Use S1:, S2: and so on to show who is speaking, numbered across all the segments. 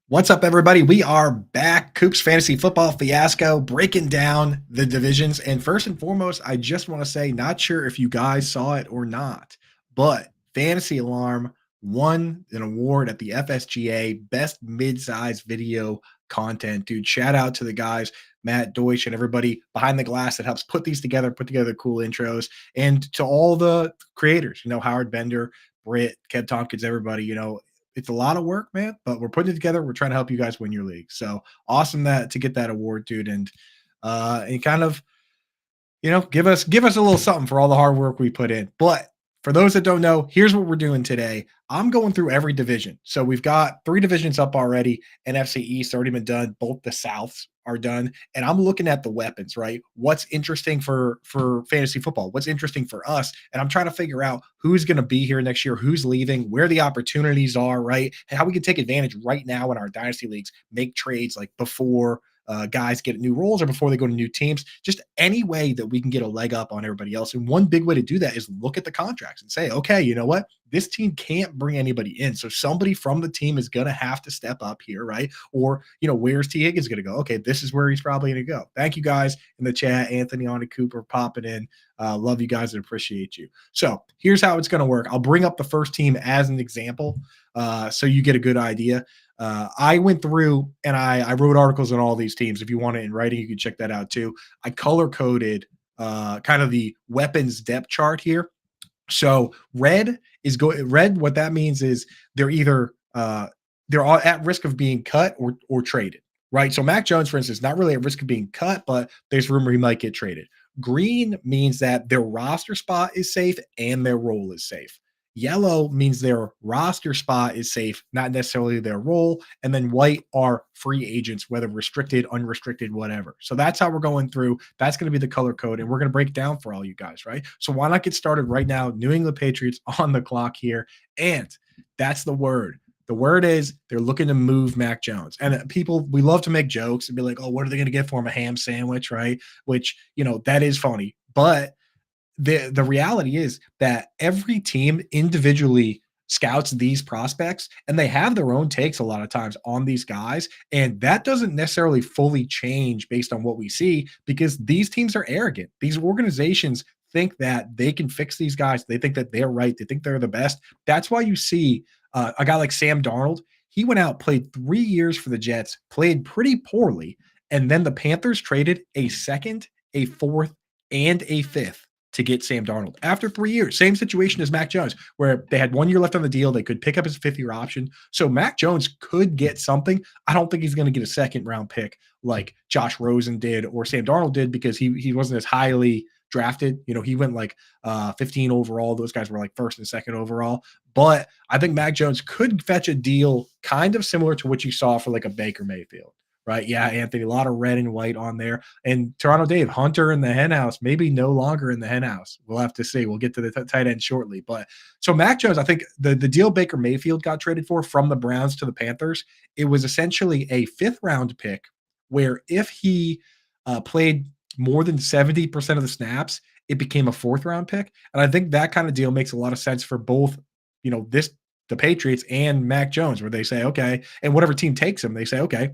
S1: What's up, everybody? We are back. Coop's Fantasy Football Fiasco, breaking down the divisions. And first and foremost, I just want to say, not sure if you guys saw it or not, but Fantasy Alarm won an award at the FSGA Best Mid-Size Video Content. Dude, shout out to the guys, Matt Deutsch and everybody behind the glass that helps put these together, put together cool intros, and to all the creators, Howard Bender, Britt, Kev Tompkins, everybody, it's a lot of work, man, but we're putting it together. We're trying to help you guys win your league. So awesome that to get that award, dude. And kind of, give us a little something for all the hard work we put in. But for those that don't know, here's what we're doing today. I'm going through every division. So we've got 3 divisions up already. NFC East already been done. Both the Souths are done. And I'm looking at the weapons, right? What's interesting for fantasy football? What's interesting for us? And I'm trying to figure out who's going to be here next year, who's leaving, where the opportunities are, right? And how we can take advantage right now in our dynasty leagues, make trades like before guys get new roles or before they go to new teams, just any way that we can get a leg up on everybody else. And one big way to do that is look at the contracts and say, okay, you know what? This team can't bring anybody in. So somebody from the team is going to have to step up here, right? Or, where's T. Higgins going to go? Okay, this is where he's probably going to go. Thank you guys in the chat. Anthony, on Cooper popping in. Love you guys and appreciate you. So here's how it's going to work. I'll bring up the first team as an example so you get a good idea. I went through and I wrote articles on all these teams. If you want it in writing, you can check that out too. I color coded kind of the weapons depth chart here. So red. What that means is they're either they're all at risk of being cut or traded, right? So Mac Jones, for instance, not really at risk of being cut, but there's rumor he might get traded. Green means that their roster spot is safe and their role is safe. Yellow means their roster spot is safe, not necessarily their role. And then white are free agents, whether restricted, unrestricted, whatever. So that's how we're going through. That's going to be the color code. And we're going to break down for all you guys, right? So why not get started right now? New England Patriots on the clock here. And that's the word. The word is they're looking to move Mac Jones. And people, we love to make jokes and be like, oh, what are they going to get for him? A ham sandwich, right? Which, that is funny. But the reality is that every team individually scouts these prospects and they have their own takes a lot of times on these guys. And that doesn't necessarily fully change based on what we see because these teams are arrogant. These organizations think that they can fix these guys. They think that they're right. They think they're the best. That's why you see a guy like Sam Darnold. He went out, played 3 years for the Jets, played pretty poorly. And then the Panthers traded a second, a fourth, and a fifth to get Sam Darnold after 3 years. Same situation as Mac Jones, where they had 1 year left on the deal. They could pick up his 5th-year option. So Mac Jones could get something. I don't think he's going to get a second-round pick like Josh Rosen did or Sam Darnold did because he wasn't as highly drafted. He went like 15 overall. Those guys were like 1st and 2nd overall. But I think Mac Jones could fetch a deal kind of similar to what you saw for like a Baker Mayfield. Right. Yeah, Anthony, a lot of red and white on there. And Toronto Dave, Hunter in the henhouse, maybe no longer in the henhouse. We'll have to see. We'll get to the tight end shortly. But so Mac Jones, I think the deal Baker Mayfield got traded for from the Browns to the Panthers, it was essentially a 5th-round pick where if he played more than 70% of the snaps, it became a 4th-round pick. And I think that kind of deal makes a lot of sense for both, the Patriots and Mac Jones, where they say, okay, and whatever team takes him, they say, okay,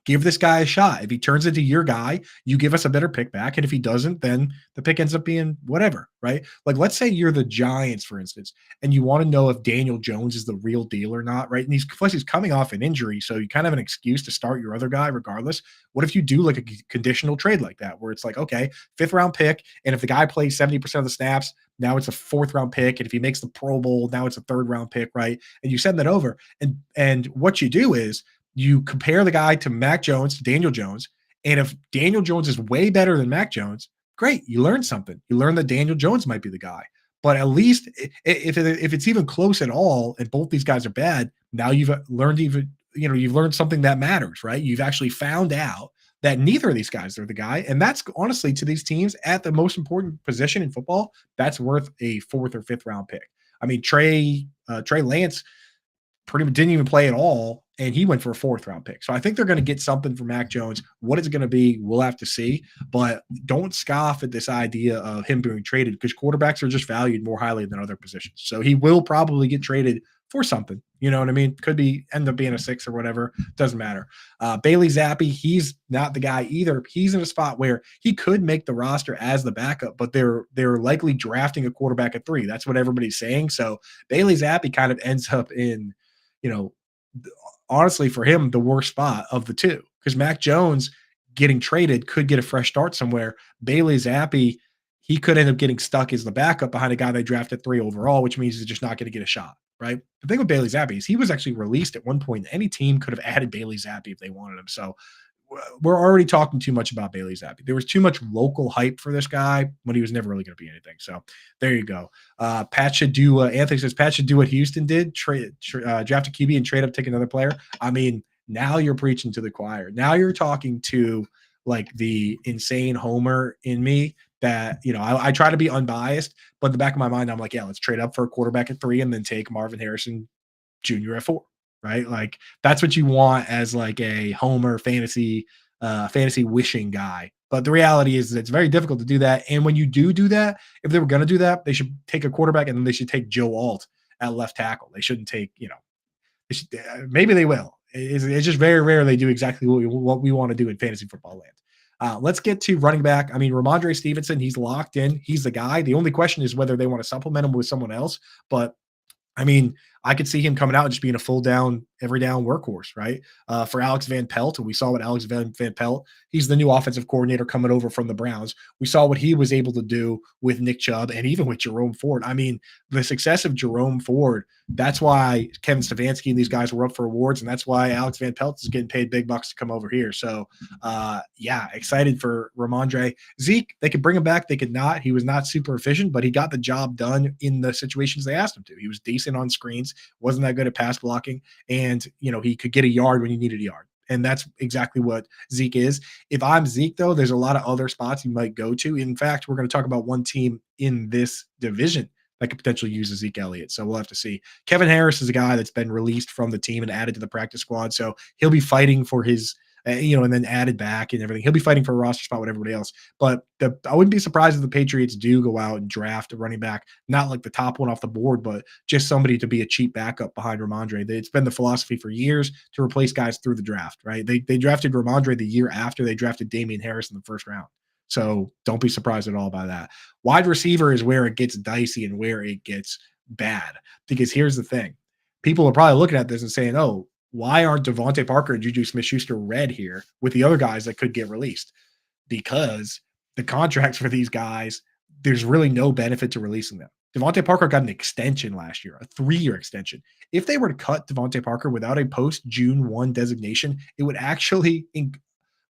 S1: give this guy a shot. If he turns into your guy, you give us a better pick back. And if he doesn't, then the pick ends up being whatever, right? Like, let's say you're the Giants, for instance, and you want to know if Daniel Jones is the real deal or not, right? And he's coming off an injury, so you kind of have an excuse to start your other guy regardless. What if you do like a conditional trade like that, where it's like, okay, 5th-round pick, and if the guy plays 70% of the snaps, now it's a 4th-round pick, and if he makes the Pro Bowl, now it's a 3rd-round pick, right? And you send that over, and what you do is you compare the guy to Mac Jones, to Daniel Jones, and if Daniel Jones is way better than Mac Jones, great, you learn something. You learn that Daniel Jones might be the guy. But at least if it's even close at all, and both these guys are bad, now you've learned something that matters, right? You've actually found out that neither of these guys are the guy, and that's honestly to these teams at the most important position in football, that's worth a 4th or 5th-round pick. I mean, Trey Lance pretty much didn't even play at all, and he went for a 4th-round pick. So I think they're going to get something from Mac Jones. What it's going to be, we'll have to see. But don't scoff at this idea of him being traded because quarterbacks are just valued more highly than other positions. So he will probably get traded for something. You know what I mean? Could be end up being a 6 or whatever. Doesn't matter. Bailey Zappi, he's not the guy either. He's in a spot where he could make the roster as the backup, but they're likely drafting a quarterback at 3. That's what everybody's saying. So Bailey Zappi kind of ends up in, you know, honestly for him the worst spot of the two, because Mac Jones getting traded could get a fresh start somewhere. Bailey Zappi, he could end up getting stuck as the backup behind a guy they drafted 3 overall, which means he's just not going to get a shot, right? The thing with Bailey Zappi is he was actually released at one point. Any team could have added Bailey Zappi if they wanted him. So we're already talking too much about Bailey Zappi. There was too much local hype for this guy when he was never really going to be anything. So there you go. Pat should do. Anthony says Pat should do what Houston did: draft a QB and trade up, take another player. I mean, now you're preaching to the choir. Now you're talking to like the insane homer in me. That, you know, I try to be unbiased, but in the back of my mind, I'm like, yeah, let's trade up for a quarterback at 3 and then take Marvin Harrison Jr. at 4. Right? Like that's what you want as like a homer fantasy wishing guy. But the reality is that it's very difficult to do that. And when you do that, if they were going to do that, they should take a quarterback and then they should take Joe Alt at left tackle. They shouldn't take, you know, maybe they will. It's just very rare they do exactly what we want to do in fantasy football land. Let's get to running back. I mean, Ramondre Stevenson, he's locked in. He's the guy. The only question is whether they want to supplement him with someone else. But I mean, I could see him coming out and just being a full down, every down workhorse, right? For Alex Van Pelt, we saw what Alex Van Pelt, he's the new offensive coordinator coming over from the Browns. We saw what he was able to do with Nick Chubb and even with Jerome Ford. I mean, the success of Jerome Ford, that's why Kevin Stefanski and these guys were up for awards, and that's why Alex Van Pelt is getting paid big bucks to come over here. So, yeah, excited for Ramondre. Zeke, they could bring him back. They could not. He was not super efficient, but he got the job done in the situations they asked him to. He was decent on screens, wasn't that good at pass blocking, and, you know, he could get a yard when you needed a yard. And that's exactly what Zeke is. If I'm Zeke, though, there's a lot of other spots you might go to. In fact, we're going to talk about one team in this division that could potentially use Ezekiel Elliott. So we'll have to see. Kevin Harris is a guy that's been released from the team and added to the practice squad. So he'll be fighting for his, and then added back and everything. He'll be fighting for a roster spot with everybody else. But I wouldn't be surprised if the Patriots do go out and draft a running back, not like the top one off the board, but just somebody to be a cheap backup behind Ramondre. It's been the philosophy for years to replace guys through the draft, right? They drafted Ramondre the year after they drafted Damien Harris in the first round. So don't be surprised at all by that. Wide receiver is where it gets dicey and where it gets bad. Because here's the thing. People are probably looking at this and saying, oh, why aren't Devontae Parker and Juju Smith-Schuster red here with the other guys that could get released? Because the contracts for these guys, there's really no benefit to releasing them. Devontae Parker got an extension last year, a 3-year extension. If they were to cut Devontae Parker without a post-June 1 designation, it would actually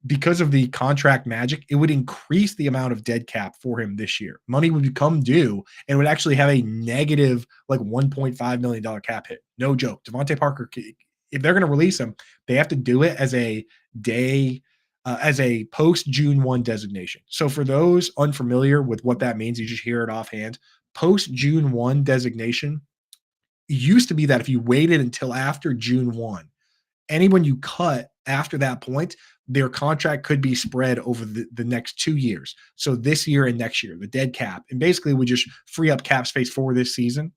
S1: because of the contract magic, it would increase the amount of dead cap for him this year. Money would become due and would actually have a negative like $1.5 million cap hit. No joke. Devontae Parker, if they're going to release him, they have to do it as a post June 1 designation. So for those unfamiliar with what that means, you just hear it offhand. Post June 1 designation used to be that if you waited until after June 1, anyone you cut after that point, their contract could be spread over the next 2 years. So this year and next year, the dead cap, and basically would just free up cap space for this season.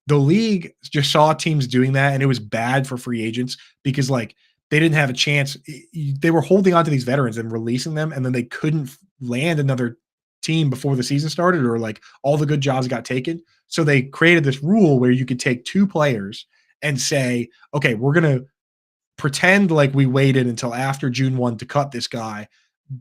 S1: The league just saw teams doing that, and it was bad for free agents because like they didn't have a chance. They were holding on to these veterans and releasing them, and then they couldn't land another team before the season started, or like all the good jobs got taken. So they created this rule where you could take 2 players and say, okay, we're going to pretend like we waited until after June 1 to cut this guy,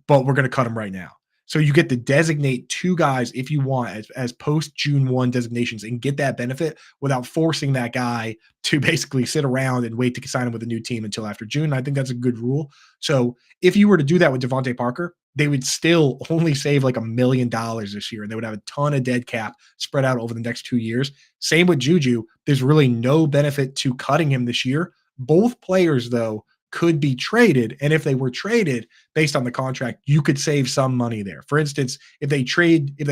S1: but we're going to cut him right now. So you get to designate 2 guys if you want as post June 1 designations and get that benefit without forcing that guy to basically sit around and wait to sign him with a new team until after June. I think that's a good rule. So if you were to do that with Devontae Parker, they would still only save like $1 million this year, and they would have a ton of dead cap spread out over the next 2 years. Same with Juju. There's really no benefit to cutting him this year. Both players, though, could be traded. And if they were traded based on the contract, you could save some money there. For instance, if they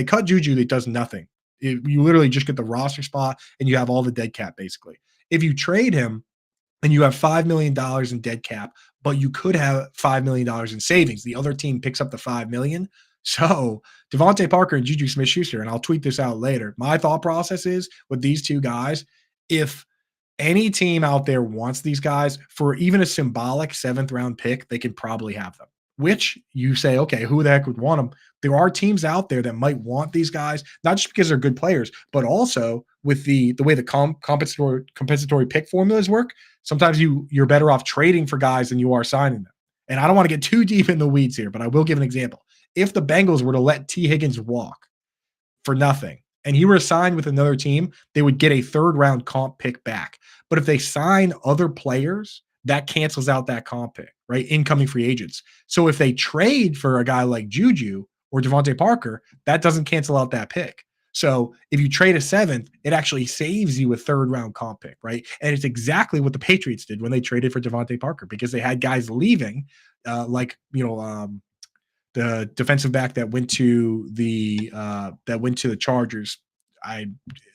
S1: cut Juju, it does nothing. You literally just get the roster spot and you have all the dead cap, basically. If you trade him and you have $5 million in dead cap, but you could have $5 million in savings, the other team picks up the $5 million. So Devontae Parker and Juju Smith-Schuster, and I'll tweet this out later. My thought process is with these 2 guys, if Any team out there wants these guys for even a symbolic 7th round pick, they can probably have them. Which you say, okay, who the heck would want them? There are teams out there that might want these guys, not just because they're good players, but also with the way the compensatory pick formulas work. Sometimes you're better off trading for guys than you are signing them. And I don't want to get too deep in the weeds here, but I will give an example. If the Bengals were to let T. Higgins walk for nothing and he were signed with another team, they would get a 3rd round comp pick back. But if they sign other players, that cancels out that comp pick, right? Incoming free agents. So if they trade for a guy like Juju or Devontae Parker, that doesn't cancel out that pick. So if you trade a 7th, it actually saves you a 3rd round comp pick, right? And it's exactly what the Patriots did when they traded for Devontae Parker because they had guys leaving, the defensive back that went to the Chargers.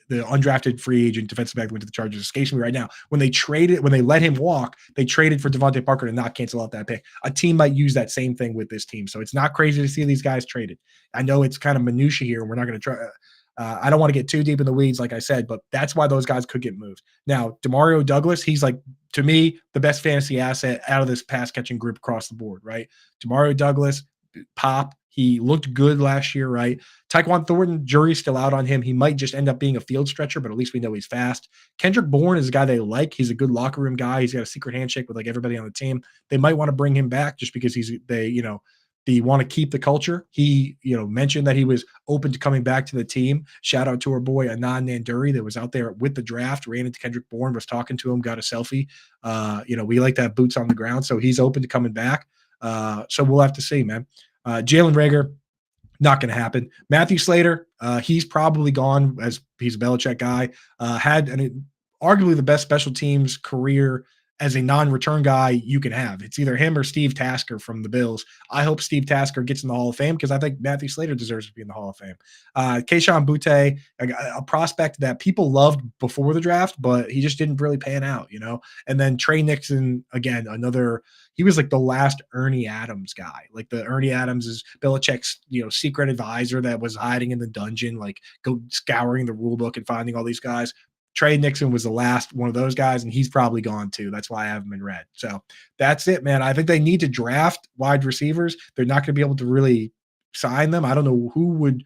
S1: The undrafted free agent defensive back that went to the Chargers escapes me right now. When they let him walk, they traded for Devontae Parker to not cancel out that pick. A team might use that same thing with this team. So it's not crazy to see these guys traded. I know it's kind of minutia here, and we're not going to try. I don't want to get too deep in the weeds, like I said, but that's why those guys could get moved. Now, Demario Douglas, he's like, to me, the best fantasy asset out of this pass catching group across the board, right? Demario Douglas, pop. He looked good last year, right? Tyquan Thornton, jury's still out on him. He might just end up being a field stretcher, but at least we know he's fast. Kendrick Bourne is a guy they like. He's a good locker room guy. He's got a secret handshake with like everybody on the team. They might want to bring him back just because they want to keep the culture. He, mentioned that he was open to coming back to the team. Shout out to our boy Anand Nanduri that was out there with the draft, ran into Kendrick Bourne, was talking to him, got a selfie. We like to have boots on the ground, so he's open to coming back. So we'll have to see, man. Jalen Reagor, not going to happen. Matthew Slater, he's probably gone as he's a Belichick guy. Had arguably the best special teams career as a non-return guy you can have. It's either him or Steve Tasker from the Bills. I hope Steve Tasker gets in the Hall of Fame because I think Matthew Slater deserves to be in the Hall of Fame. Kayshon Boutte, a prospect that people loved before the draft, but he just didn't really pan out, And then Trey Nixon, again, he was like the last Ernie Adams guy. Like the Ernie Adams is Belichick's, secret advisor that was hiding in the dungeon, like go scouring the rule book and finding all these guys. Trey Nixon was the last one of those guys, and he's probably gone too. That's why I have him in red. So that's it, man. I think they need to draft wide receivers. They're not going to be able to really sign them. I don't know who would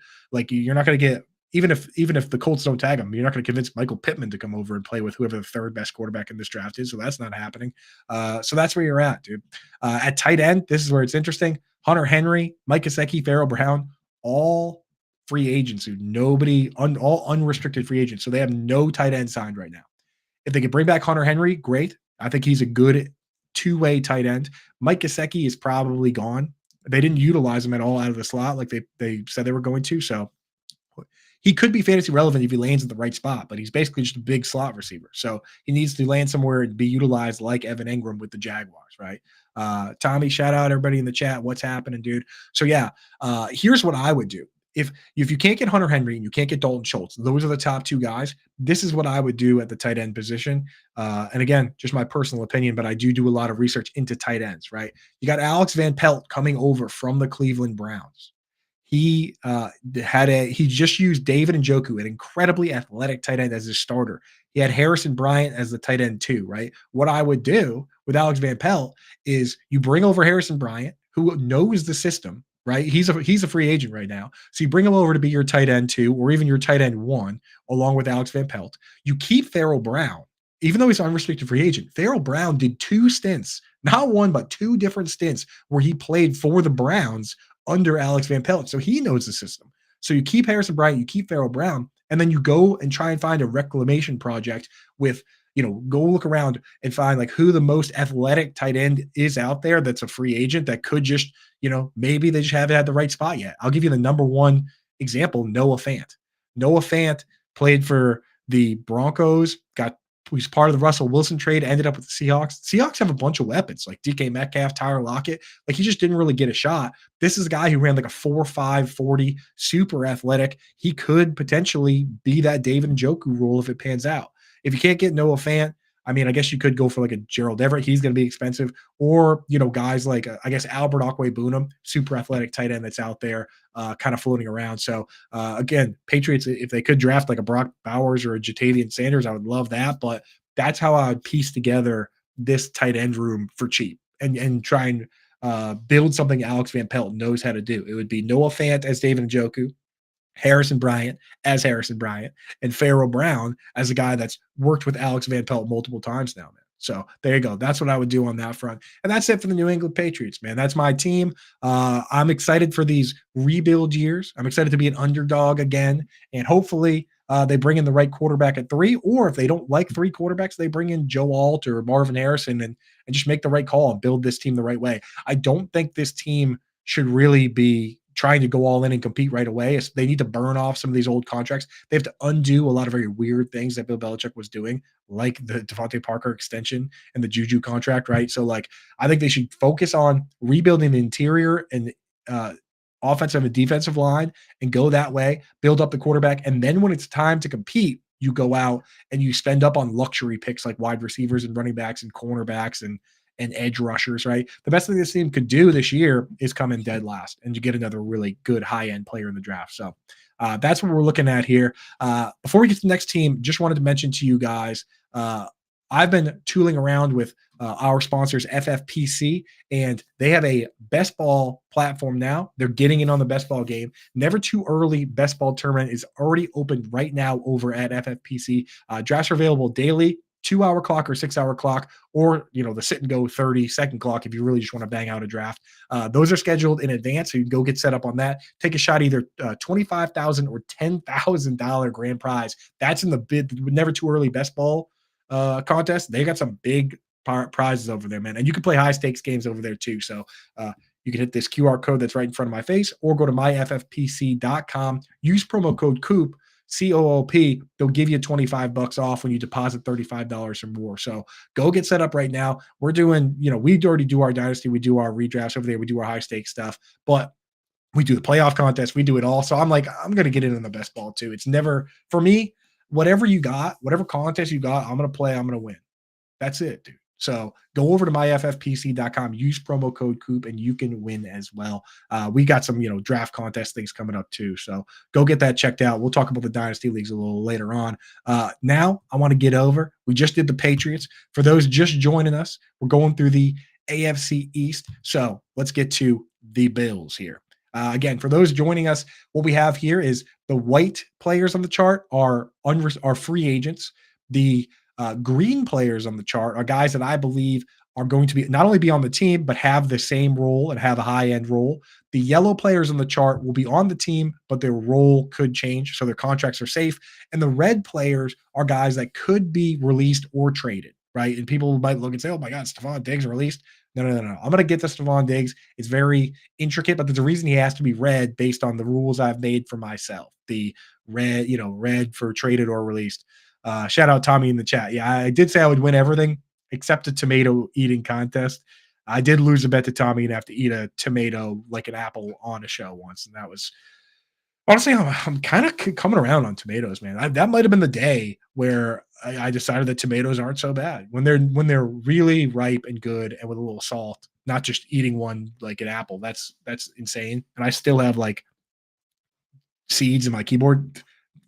S1: you're not going to get, even if the Colts don't tag him, you're not going to convince Michael Pittman to come over and play with whoever the 3rd best quarterback in this draft is. So that's not happening. So that's where you're at, dude. At tight end, this is where it's interesting. Hunter Henry, Mike Gesicki, Pharaoh Brown, all free agents, dude. All unrestricted free agents. So they have no tight end signed right now. If they could bring back Hunter Henry, great. I think he's a good 2-way tight end. Mike Gesicki is probably gone. They didn't utilize him at all out of the slot like they said they were going to. So he could be fantasy relevant if he lands at the right spot, but he's basically just a big slot receiver. So he needs to land somewhere and be utilized like Evan Engram with the Jaguars, right? Tommy, shout out everybody in the chat. What's happening, dude? So yeah, here's what I would do. If you can't get Hunter Henry and you can't get Dalton Schultz, those are the top 2 guys. This is what I would do at the tight end position. And again, just my personal opinion, but I do a lot of research into tight ends, right? You got Alex Van Pelt coming over from the Cleveland Browns. He just used David Njoku, an incredibly athletic tight end, as his starter. He had Harrison Bryant as the tight end too, right? What I would do with Alex Van Pelt is you bring over Harrison Bryant, who knows the system, right? He's a free agent right now. So you bring him over to be your tight end 2 or even your tight end 1 along with Alex Van Pelt. You keep Pharaoh Brown, even though he's an unrestricted free agent. Pharaoh Brown did 2 stints, not 1, but 2 different stints where he played for the Browns under Alex Van Pelt. So he knows the system. So you keep Harrison Bryant, you keep Pharaoh Brown, and then you go and try and find a reclamation project with go look around and find who the most athletic tight end is out there that's a free agent that could just, maybe they just haven't had the right spot yet. I'll give you the number 1 example, Noah Fant. Noah Fant played for the Broncos, he's part of the Russell Wilson trade, ended up with the Seahawks. Seahawks have a bunch of weapons like DK Metcalf, Tyler Lockett. He just didn't really get a shot. This is a guy who ran a 4.5 40, super athletic. He could potentially be that David Njoku role if it pans out. If you can't get Noah Fant, I guess you could go for a Gerald Everett. He's going to be expensive. Or, guys like, Albert Okwuegbunam, super athletic tight end that's out there kind of floating around. So, again, Patriots, if they could draft a Brock Bowers or a Jatavian Sanders, I would love that. But That's how I would piece together this tight end room for cheap and try and build something Alex Van Pelt knows how to do. It would be Noah Fant as David Njoku, Harrison Bryant as Harrison Bryant, and Pharaoh Brown as a guy that's worked with Alex Van Pelt multiple times now, man. So there you go. That's what I would do on that front. And that's it for the New England Patriots, man. That's my team. I'm excited for these rebuild years. I'm excited to be an underdog again. And hopefully they bring in the right quarterback at 3. Or if they don't like 3 quarterbacks, they bring in Joe Alt or Marvin Harrison and just make the right call and build this team the right way. I don't think this team should really be trying to go all in and compete right away. They need to burn off some of these old contracts. They have to undo a lot of very weird things that Bill Belichick was doing, like the Devontae Parker extension and the Juju contract, right? So, like, I think they should focus on rebuilding the interior and offensive and defensive line and go that way, build up the quarterback. And then when it's time to compete, you go out and you spend up on luxury picks like wide receivers and running backs and cornerbacks and edge rushers, right? The best thing this team could do this year is come in dead last and to get another really good high-end player in the draft. So that's what we're looking at here. Before we get to the next team, just wanted to mention to you guys, I've been tooling around with our sponsors, FFPC, and they have a best ball platform now. They're getting in on the best ball game. Never Too Early best ball tournament is already open right now over at FFPC. Drafts are available daily, 2-hour clock or 6-hour clock, or the sit and go 30-second clock if you really just want to bang out a draft. Those are scheduled in advance, so you can go get set up on that. Take a shot, either $25,000 or $10,000 grand prize. That's in the bid. Never Too Early best ball contest. They got some big prizes over there, man, and you can play high stakes games over there too. So you can hit this QR code that's right in front of my face, or go to myffpc.com. Use promo code Coop. COOP, they'll give you $25 off when you deposit $35 or more. So go get set up right now. We're doing, we already do our dynasty. We do our redrafts over there. We do our high stakes stuff, but we do the playoff contest. We do it all. So I'm like, I'm going to get in on the best ball too. It's never, for me, whatever you got, whatever contest you got, I'm going to play, I'm going to win. That's it, dude. So go over to myffpc.com, use promo code Coop, and you can win as well. We got some, draft contest things coming up too. So go get that checked out. We'll talk about the Dynasty Leagues a little later on. Now I want to get over. We just did the Patriots. For those just joining us, we're going through the AFC East. So let's get to the Bills here. Again, for those joining us, what we have here is the white players on the chart are free agents. The green players on the chart are guys that I believe are going to be not only be on the team, but have the same role and have a high-end role. The yellow players on the chart will be on the team, but their role could change, so their contracts are safe. And the red players are guys that could be released or traded, right? And people might look and say, oh my God, Stephon Diggs released. No. I'm going to get to Stephon Diggs. It's very intricate, but there's a reason he has to be red based on the rules I've made for myself. The red for traded or released. Shout out Tommy in the chat. Yeah, I did say I would win everything except a tomato eating contest. I did lose a bet to Tommy and have to eat a tomato like an apple on a show once. And that was, honestly, I'm kind of coming around on tomatoes, man. That might have been the day where I decided that tomatoes aren't so bad. When they're really ripe and good and with a little salt, not just eating one like an apple. That's insane. And I still have like seeds in my keyboard.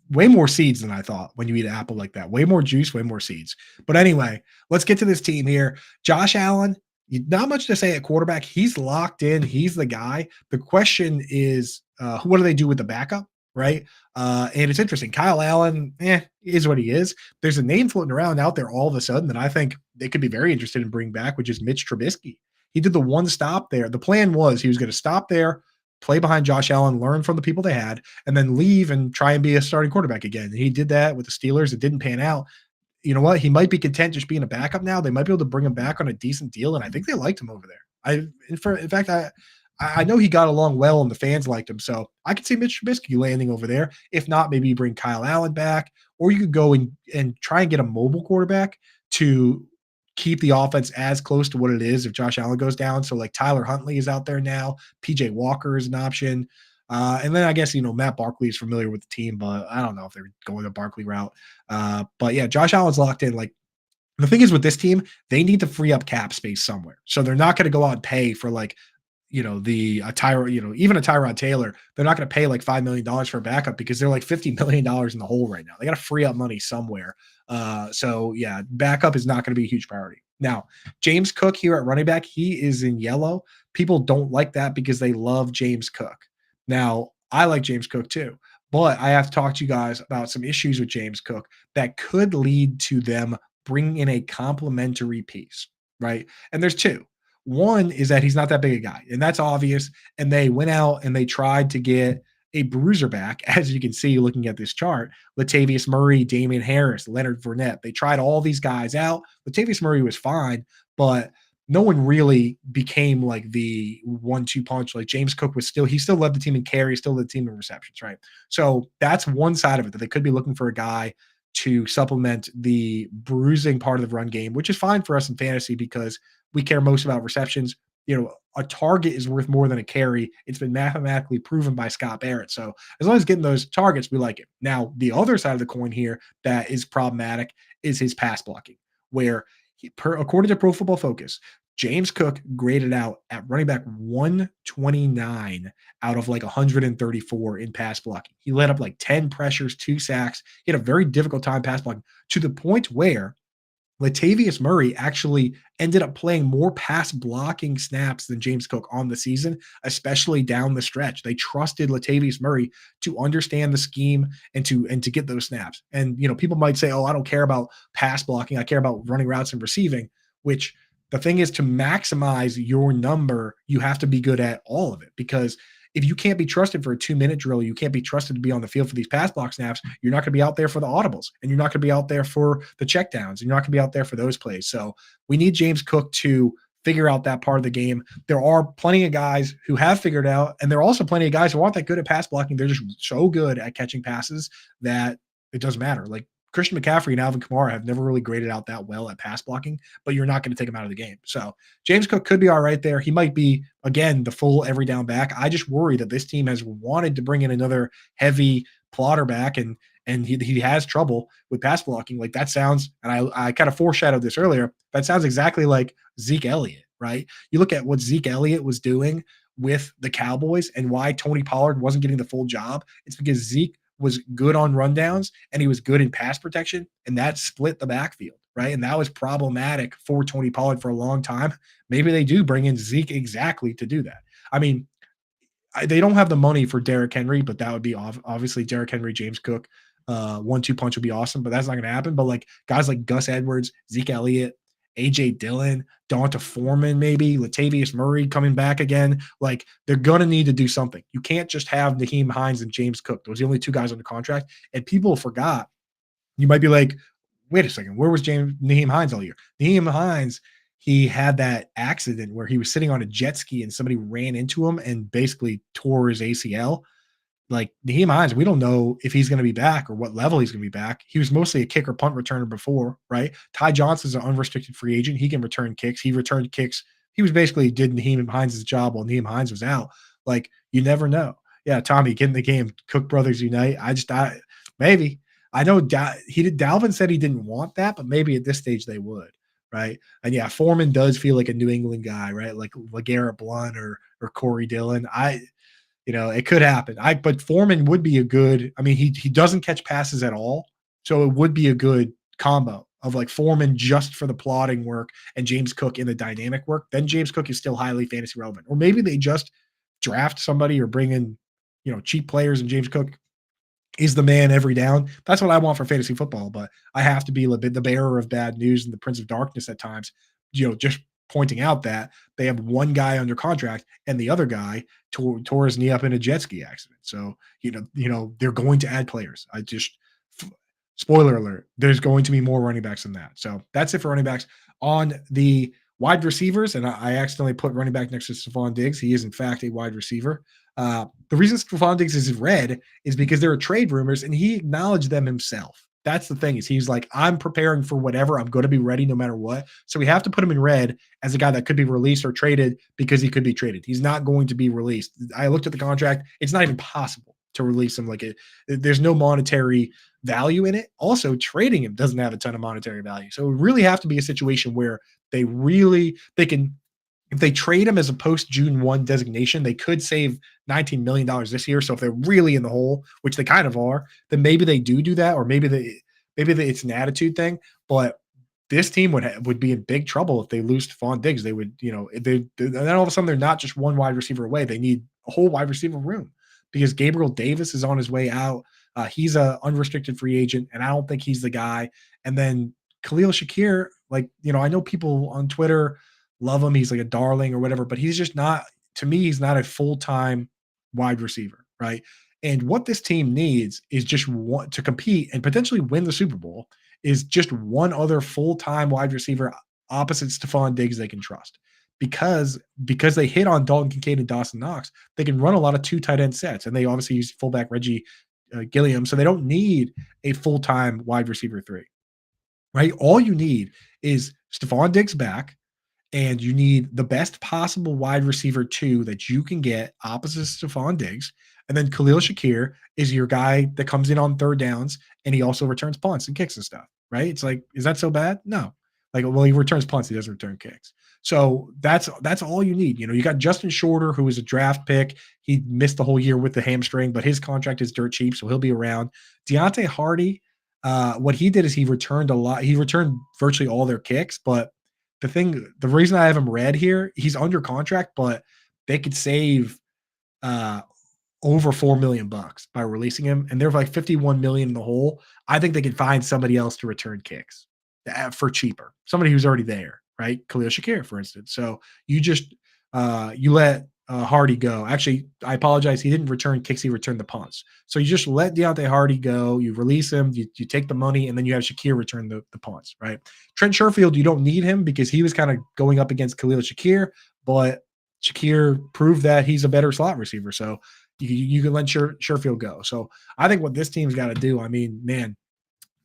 S1: Way more seeds than I thought when you eat an apple like that. Way more juice, way more seeds. But anyway, let's get to this team here. Josh Allen, not much to say at quarterback. He's locked in. He's the guy. The question is, what do they do with the backup, right? And it's interesting. Kyle Allen, is what he is. There's a name floating around out there all of a sudden that I think they could be very interested in bringing back, which is Mitch Trubisky. He did the one stop there. The plan was he was going to stop there, play behind Josh Allen, learn from the people they had, and then leave and try and be a starting quarterback again. And he did that with the Steelers. It didn't pan out. You know what? He might be content just being a backup now. They might be able to bring him back on a decent deal, and I think they liked him over there. In fact, I know he got along well, and the fans liked him. So I could see Mitch Trubisky landing over there. If not, maybe you bring Kyle Allen back, or you could go and try and get a mobile quarterback to keep the offense as close to what it is if Josh Allen goes down. So like Tyler Huntley is out there now. PJ Walker is an option. And then I guess, Matt Barkley is familiar with the team, but I don't know if they're going the Barkley route. But yeah, Josh Allen's locked in. Like, the thing is with this team, they need to free up cap space somewhere. So they're not going to go out and pay for like the even a Tyrod Taylor, they're not going to pay like $5 million for a backup because they're like $50 million in the hole right now. They got to free up money somewhere. So yeah, backup is not going to be a huge priority. Now, James Cook here at running back, he is in yellow. People don't like that because they love James Cook. Now, I like James Cook too, but I have to talk to you guys about some issues with James Cook that could lead to them bringing in a complementary piece, right? And there's two. One is that he's not that big a guy, and that's obvious. And they went out and they tried to get a bruiser back, as you can see looking at this chart. Latavius Murray, Damien Harris, Leonard Fournette. They tried all these guys out. Latavius Murray was fine, but no one really became like the 1-2 punch. Like James Cook he still led the team in carries, still led the team in receptions, right? So that's one side of it, that they could be looking for a guy to supplement the bruising part of the run game, which is fine for us in fantasy because we care most about receptions. A target is worth more than a carry. It's been mathematically proven by Scott Barrett. So as long as getting those targets, we like it. Now, the other side of the coin here that is problematic is his pass blocking, where according to Pro Football Focus, James Cook graded out at running back 129 out of like 134 in pass blocking. He led up like 10 pressures, 2 sacks. He had a very difficult time pass blocking, to the point where Latavius Murray actually ended up playing more pass blocking snaps than James Cook on the season, especially down the stretch. They trusted Latavius Murray to understand the scheme and to get those snaps. And people might say, "Oh, I don't care about pass blocking. I care about running routes and receiving," which the thing is, to maximize your number, you have to be good at all of it, because if you can't be trusted for a 2-minute drill, you can't be trusted to be on the field for these pass block snaps, you're not going to be out there for the audibles, and you're not going to be out there for the checkdowns, and you're not going to be out there for those plays. So we need James Cook to figure out that part of the game. There are plenty of guys who have figured out, and there are also plenty of guys who aren't that good at pass blocking. They're just so good at catching passes that it doesn't matter. Like Christian McCaffrey and Alvin Kamara have never really graded out that well at pass blocking, but you're not going to take him out of the game. So James Cook could be all right there. He might be, again, the full every down back. I just worry that this team has wanted to bring in another heavy plotter back, and he has trouble with pass blocking. Like that sounds, and I kind of foreshadowed this earlier, that sounds exactly like Zeke Elliott, right? You look at what Zeke Elliott was doing with the Cowboys and why Tony Pollard wasn't getting the full job. It's because Zeke was good on rundowns and he was good in pass protection, and that split the backfield, right? And that was problematic for Tony Pollard for a long time. Maybe they do bring in Zeke exactly to do that. I mean, they don't have the money for Derrick Henry, but that would be obviously Derrick Henry, James Cook. 1-2 punch would be awesome, but that's not going to happen. But like guys like Gus Edwards, Zeke Elliott, A.J. Dillon, Donta Foreman, maybe Latavius Murray coming back again. Like they're going to need to do something. You can't just have Nyheim Hines and James Cook. Those are the only 2 guys on the contract. And people forgot. You might be like, wait a second, where was Nyheim Hines all year? Nyheim Hines, he had that accident where he was sitting on a jet ski and somebody ran into him and basically tore his ACL. Like Nyheim Hines, we don't know if he's going to be back or what level he's going to be back. He was mostly a kick or punt returner before, right? Ty Johnson's an unrestricted free agent. He can return kicks. He returned kicks. He was basically did Nyheim Hines' job while Nyheim Hines was out. Like you never know. Yeah, Tommy, get in the game. Cook Brothers Unite. Maybe. I know Dalvin said he didn't want that, but maybe at this stage they would, right? And yeah, Foreman does feel like a New England guy, right? Like LeGarrette Blount or Corey Dillon. It could happen. But Foreman would be a good. I mean, he doesn't catch passes at all, so it would be a good combo of like Foreman just for the plotting work and James Cook in the dynamic work. Then James Cook is still highly fantasy relevant, or maybe they just draft somebody or bring in, cheap players, and James Cook is the man every down. That's what I want for fantasy football. But I have to be the bearer of bad news and the Prince of Darkness at times. Just pointing out that they have one guy under contract and the other guy tore his knee up in a jet ski accident. So, they're going to add players. Spoiler alert, there's going to be more running backs than that. So that's it for running backs. On the wide receivers, and I accidentally put running back next to Stephon Diggs. He is, in fact, a wide receiver. The reason Stephon Diggs is red is because there are trade rumors, and he acknowledged them himself. That's the thing, is he's like, I'm preparing for whatever. I'm going to be ready no matter what. So we have to put him in red as a guy that could be released or traded, because he could be traded. He's not going to be released. I looked at the contract. It's not even possible to release him. There's no monetary value in it. Also, trading him doesn't have a ton of monetary value. So it would really have to be a situation where they can If they trade him as a post June 1 designation, they could save $19 million this year. So if they're really in the hole, which they kind of are, then maybe they do that, or it's an attitude thing. But this team would be in big trouble if they lose Stephon Diggs. They would, then all of a sudden they're not just one wide receiver away. They need a whole wide receiver room because Gabriel Davis is on his way out. He's a unrestricted free agent, and I don't think he's the guy. And then Khalil Shakir, I know people on Twitter love him. He's like a darling or whatever, but he's just not, to me, he's not a full-time wide receiver, right? And what this team needs is just want to compete and potentially win the Super Bowl is just one other full-time wide receiver opposite Stephon Diggs they can trust. Because they hit on Dalton Kincaid and Dawson Knox, they can run a lot of two tight end sets, and they obviously use fullback Reggie Gilliam, so they don't need a full-time wide receiver 3, right? All you need is Stephon Diggs back, and you need the best possible wide receiver 2 that you can get opposite Stephon Diggs. And then Khalil Shakir is your guy that comes in on third downs, and he also returns punts and kicks and stuff, right? It's like, is that so bad? No. Well, he returns punts, he doesn't return kicks. So that's all you need. You got Justin Shorter, who is a draft pick. He missed the whole year with the hamstring, but his contract is dirt cheap, so he'll be around. Deontay Hardy, what he did is he returned a lot. He returned virtually all their kicks, but the reason I have him red here, he's under contract, but they could save over $4 million by releasing him, and they're like 51 million in the hole. I think they could find somebody else to return kicks for cheaper, somebody who's already there, right? Khalil Shakir, for instance. So you just you let Hardy go. Actually, I apologize. He didn't return kicks. He returned the punts. So you just let Deontay Hardy go. You release him. You take the money, and then you have Shakir return the punts, right? Trent Sherfield, you don't need him because he was kind of going up against Khalil Shakir, but Shakir proved that he's a better slot receiver. So you can let Sherfield go. So I think what this team's got to do, I mean, man,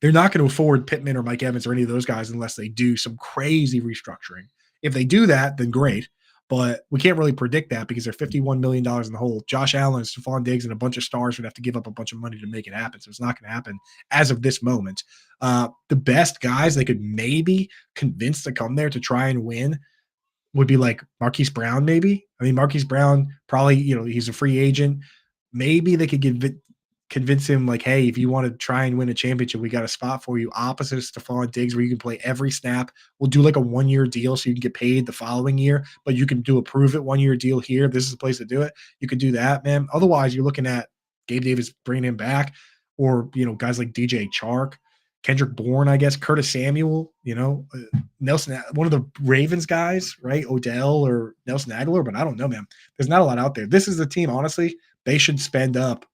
S1: they're not going to afford Pittman or Mike Evans or any of those guys unless they do some crazy restructuring. If they do that, then great. But we can't really predict that because they're $51 million in the hole. Josh Allen, Stephon Diggs, and a bunch of stars would have to give up a bunch of money to make it happen. So it's not going to happen as of this moment. The best guys they could maybe convince to come there to try and win would be like Marquise Brown, maybe. I mean, Marquise Brown, probably, he's a free agent. Maybe they could convince him, like, hey, if you want to try and win a championship, we got a spot for you opposite of Stephon Diggs where you can play every snap. We'll do like a 1-year deal so you can get paid the following year, but you can do a prove it 1-year deal here. This is the place to do it. You could do that, man. Otherwise, you're looking at Gabe Davis bringing him back, or, guys like DJ Chark, Kendrick Bourne, I guess, Curtis Samuel, Nelson, one of the Ravens guys, right? Odell or Nelson Aguilar, but I don't know, man. There's not a lot out there. This is the team, honestly, they should spend up.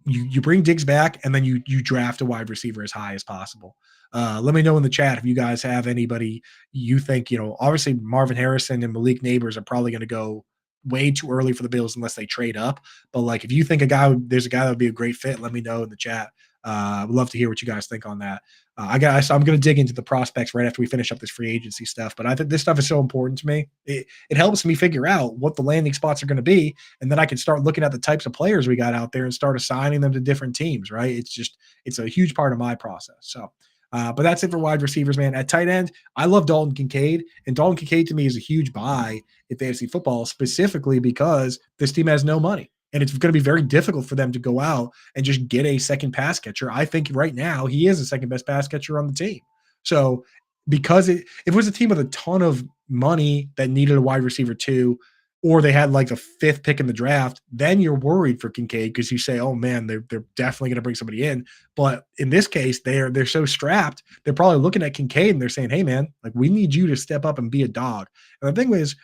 S1: You bring Diggs back, and then you draft a wide receiver as high as possible. Let me know in the chat if you guys have anybody you think, obviously Marvin Harrison and Malik Neighbors are probably going to go way too early for the Bills unless they trade up. But like, if you think there's a guy that would be a great fit, let me know in the chat. I'd love to hear what you guys think on that. I'm going to dig into the prospects right after we finish up this free agency stuff, but I think this stuff is so important to me. It helps me figure out what the landing spots are going to be, and then I can start looking at the types of players we got out there and start assigning them to different teams, right? It's a huge part of my process. So, but that's it for wide receivers, man. At tight end, I love Dalton Kincaid, and Dalton Kincaid to me is a huge buy at fantasy football, specifically because this team has no money. And it's going to be very difficult for them to go out and just get a second pass catcher. I think right now he is the second best pass catcher on the team. So because if it was a team with a ton of money that needed a wide receiver 2, or they had like the 5th pick in the draft, then you're worried for Kincaid because you say, oh man, they're definitely going to bring somebody in. But in this case, they're so strapped, they're probably looking at Kincaid and they're saying, hey man, like, we need you to step up and be a dog. And the thing is,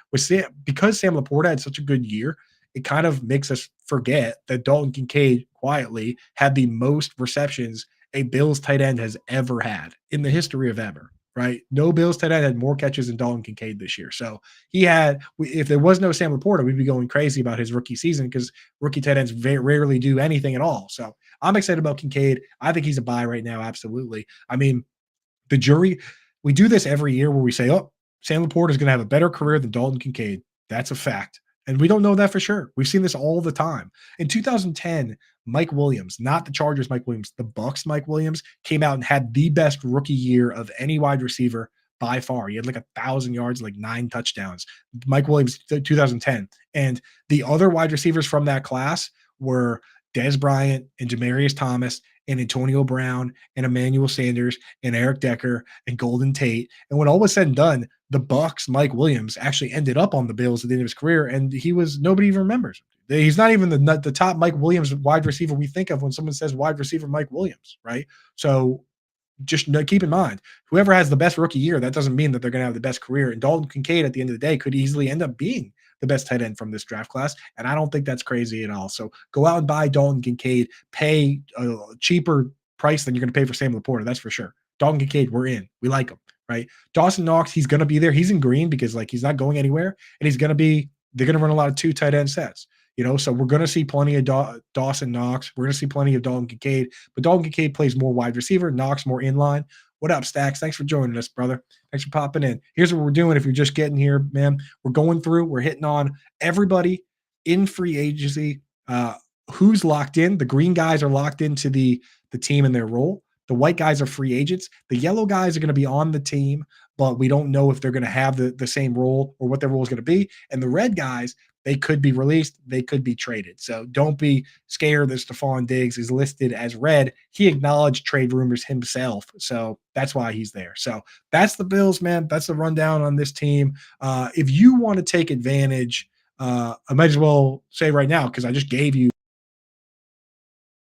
S1: because Sam Laporta had such a good year, it kind of makes us forget that Dalton Kincaid quietly had the most receptions a Bills tight end has ever had in the history of ever, right? No Bills tight end had more catches than Dalton Kincaid this year. So if there was no Sam Laporta, we'd be going crazy about his rookie season because rookie tight ends very rarely do anything at all. So I'm excited about Kincaid. I think he's a buy right now. Absolutely. I mean, we do this every year where we say, oh, Sam Laporta is going to have a better career than Dalton Kincaid. That's a fact. And we don't know that for sure. We've seen this all the time. In 2010, Mike Williams, not the Chargers Mike Williams, the Bucs Mike Williams, came out and had the best rookie year of any wide receiver by far. He had like 1,000 yards, like 9 touchdowns. Mike Williams, 2010. And the other wide receivers from that class were Dez Bryant and Demaryius Thomas and Antonio Brown and Emmanuel Sanders and Eric Decker and Golden Tate. And when all was said and done, the Bucks, Mike Williams, actually ended up on the Bills at the end of his career, and he was nobody even remembers. He's not even the top Mike Williams wide receiver we think of when someone says wide receiver Mike Williams, right? So just keep in mind, whoever has the best rookie year, that doesn't mean that they're going to have the best career. And Dalton Kincaid, at the end of the day, could easily end up being the best tight end from this draft class. And I don't think that's crazy at all. So go out and buy Dalton Kincaid, pay a cheaper price than you're going to pay for Sam Laporta. That's for sure. Dalton Kincaid, we're in. We like him, right? Dawson Knox, he's going to be there. He's in green because like he's not going anywhere. And he's going to be, they're going to run a lot of 2 tight end sets. So we're going to see plenty of Dawson Knox. We're going to see plenty of Dalton Kincaid, but Dalton Kincaid plays more wide receiver, Knox more inline. What up, Stacks? Thanks for joining us, brother. Thanks for popping in. Here's what we're doing. If you're just getting here, man, we're going through, we're hitting on everybody in free agency. Who's locked in? The green guys are locked into the team and their role. The white guys are free agents. The yellow guys are going to be on the team, but we don't know if they're going to have the same role or what their role is going to be. And the red guys, they could be released. They could be traded. So don't be scared that Stephon Diggs is listed as red. He acknowledged trade rumors himself. So that's why he's there. So that's the Bills, man. That's the rundown on this team. If you want to take advantage, I might as well say right now, because I just gave you,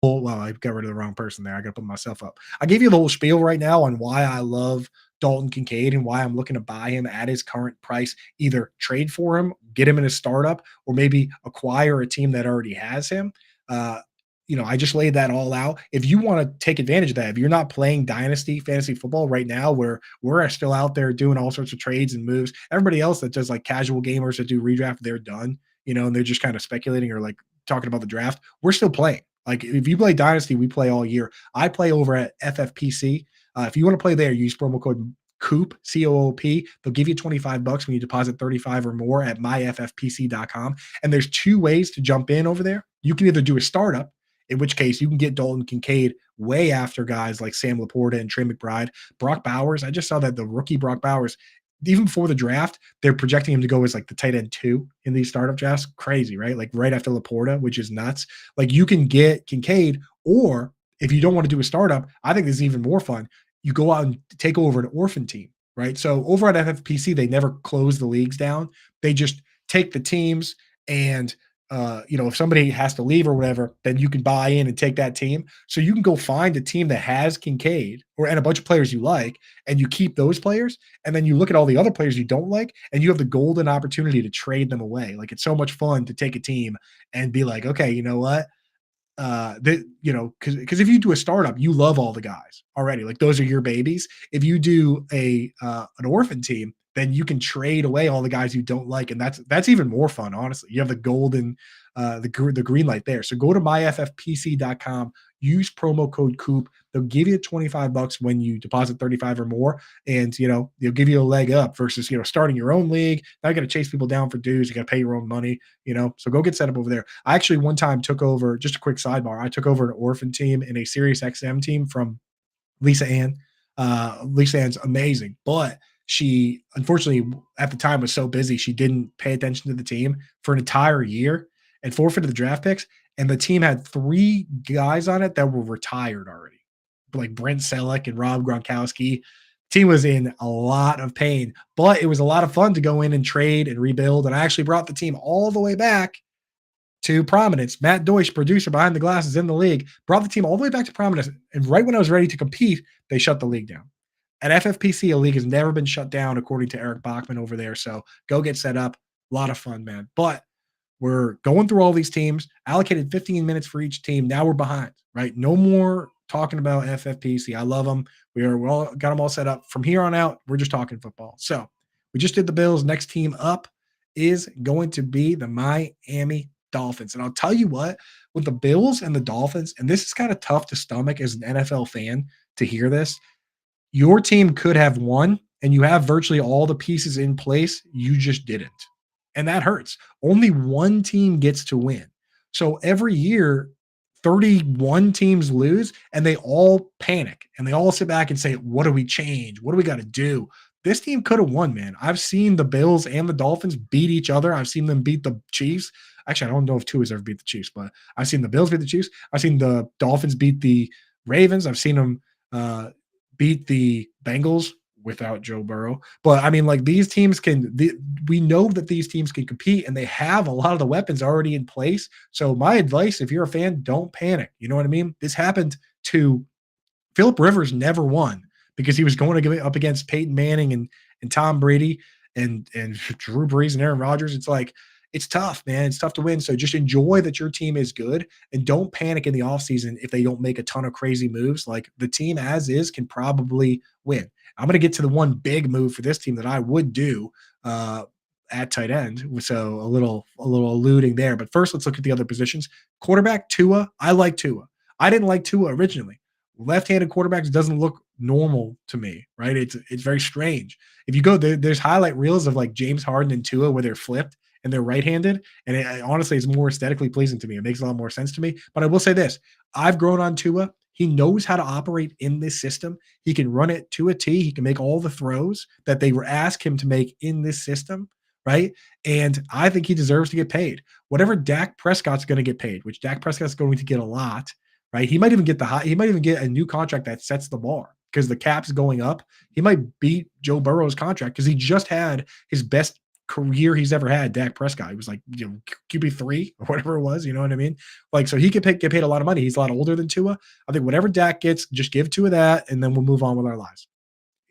S1: well, I got rid of the wrong person there. I got to put myself up. I gave you the whole spiel right now on why I love Dalton Kincaid and why I'm looking to buy him at his current price, either trade for him, get him in a startup, or maybe acquire a team that already has him. I just laid that all out. If you want to take advantage of that, if you're not playing Dynasty fantasy football right now, where we're still out there doing all sorts of trades and moves, everybody else that does like casual gamers that do redraft, they're done, and they're just kind of speculating or like talking about the draft. We're still playing. Like if you play Dynasty, we play all year. I play over at FFPC. If you want to play there, use promo code Coop, COOP. They'll give you $25 when you deposit 35 or more at myffpc.com. And there's 2 ways to jump in over there. You can either do a startup, in which case you can get Dalton Kincaid way after guys like Sam Laporta and Trey McBride. Brock Bowers, I just saw that the rookie Brock Bowers, even before the draft, they're projecting him to go as like the tight end 2 in these startup drafts. Crazy, right? Like right after Laporta, which is nuts. Like you can get Kincaid, or if you don't want to do a startup, I think this is even more fun. You go out and take over an orphan team, right? So over at FFPC, they never close the leagues down. They just take the teams and if somebody has to leave or whatever, then you can buy in and take that team. So you can go find a team that has Kincaid and a bunch of players you like, and you keep those players. And then you look at all the other players you don't like, and you have the golden opportunity to trade them away. Like it's so much fun to take a team and be like, okay, you know what? Because if you do a startup, you love all the guys already. Like those are your babies. If you do an orphan team, then you can trade away all the guys you don't like, and that's even more fun. Honestly, you have the golden, the green light there. So go to myffpc.com, use promo code Coop. They'll give you $25 when you deposit 35 or more, and they'll give you a leg up versus starting your own league. Now you got to chase people down for dues. You got to pay your own money. So go get set up over there. I actually one time took over. Just a quick sidebar. I took over an orphan team and a Sirius XM team from Lisa Ann. Lisa Ann's amazing, but she unfortunately at the time was so busy she didn't pay attention to the team for an entire year and forfeited the draft picks. And the team had 3 guys on it that were retired already, like Brent Selleck and Rob Gronkowski. Team was in a lot of pain, but it was a lot of fun to go in and trade and rebuild. And I actually brought the team all the way back to prominence. Matt Deutsch, producer behind the glasses in the league, brought the team all the way back to prominence. And right when I was ready to compete, they shut the league down. At FFPC, a league has never been shut down, according to Eric Bachman over there. So go get set up. A lot of fun, man. But we're going through all these teams, allocated 15 minutes for each team. Now we're behind, right? No more talking about FFPC. I love them. We all got them all set up. From here on out, we're just talking football. So we just did the Bills. Next team up is going to be the Miami Dolphins. And I'll tell you what, with the Bills and the Dolphins, and this is kind of tough to stomach as an NFL fan to hear this, your team could have won and you have virtually all the pieces in place. You just didn't. And that hurts. Only one team gets to win. So every year, 31 teams lose and they all panic and they all sit back and say, what do we change? What do we got to do? this team could have won, man. I've seen the Bills and the Dolphins beat each other. I've seen them beat the Chiefs. Actually, I don't know if Tua's ever beat the Chiefs, but I've seen the Bills beat the Chiefs. I've seen the Dolphins beat the Ravens. I've seen them beat the Bengals without Joe Burrow. But I mean, like these teams we know that these teams can compete and they have a lot of the weapons already in place. So my advice, if you're a fan, don't panic. You know what I mean? This happened to Philip Rivers never won because he was going to give it up against Peyton Manning and Tom Brady and Drew Brees and Aaron Rodgers. It's like it's tough, man. It's tough to win. So just enjoy that your team is good and don't panic in the offseason if they don't make a ton of crazy moves. Like the team as is can probably win. I'm going to get to the one big move for this team that I would do at tight end. So a little alluding there. But first, let's look at the other positions. Quarterback Tua. I like Tua. I didn't like Tua originally. Left-handed quarterbacks doesn't look normal to me, right? It's very strange. If you go there's highlight reels of like James Harden and Tua where they're flipped and they're right-handed, and honestly, it's more aesthetically pleasing to me. It makes a lot more sense to me. But I will say this: I've grown on Tua. He knows how to operate in this system. He can run it to a T. He can make all the throws that they were asked him to make in this system, right? And I think he deserves to get paid. Whatever Dak Prescott's going to get paid, which Dak Prescott's going to get a lot. Right, he might even get a new contract that sets the bar because the cap's going up. He might beat Joe Burrow's contract because he just had his best career he's ever had. Dak Prescott, he was like QB3 or whatever it was. You know what I mean? Like so, he could get paid a lot of money. He's a lot older than Tua. I think whatever Dak gets, just give Tua that, and then we'll move on with our lives.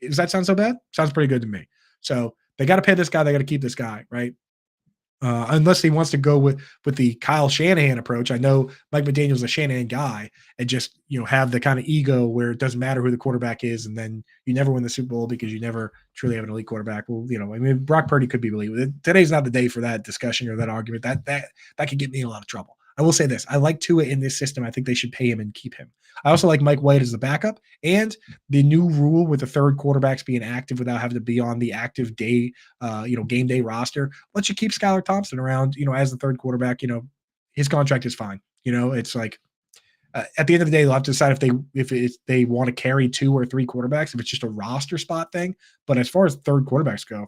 S1: Does that sound so bad? Sounds pretty good to me. So they got to pay this guy. They got to keep this guy, right? Unless he wants to go with the Kyle Shanahan approach. I know Mike McDaniel's a Shanahan guy and just, have the kind of ego where it doesn't matter who the quarterback is. And then you never win the Super Bowl because you never truly have an elite quarterback. Well, I mean, Brock Purdy could be elite. Today's not the day for that discussion or that argument. That could get me in a lot of trouble. I will say this. I like Tua in this system. I think they should pay him and keep him. I also like Mike White as the backup, and the new rule with the third quarterbacks being active without having to be on the active day, game day roster lets you keep Skylar Thompson around, as the third quarterback. His contract is fine. It's like at the end of the day, they'll have to decide if they want to carry 2 or 3 quarterbacks, if it's just a roster spot thing. But as far as third quarterbacks go,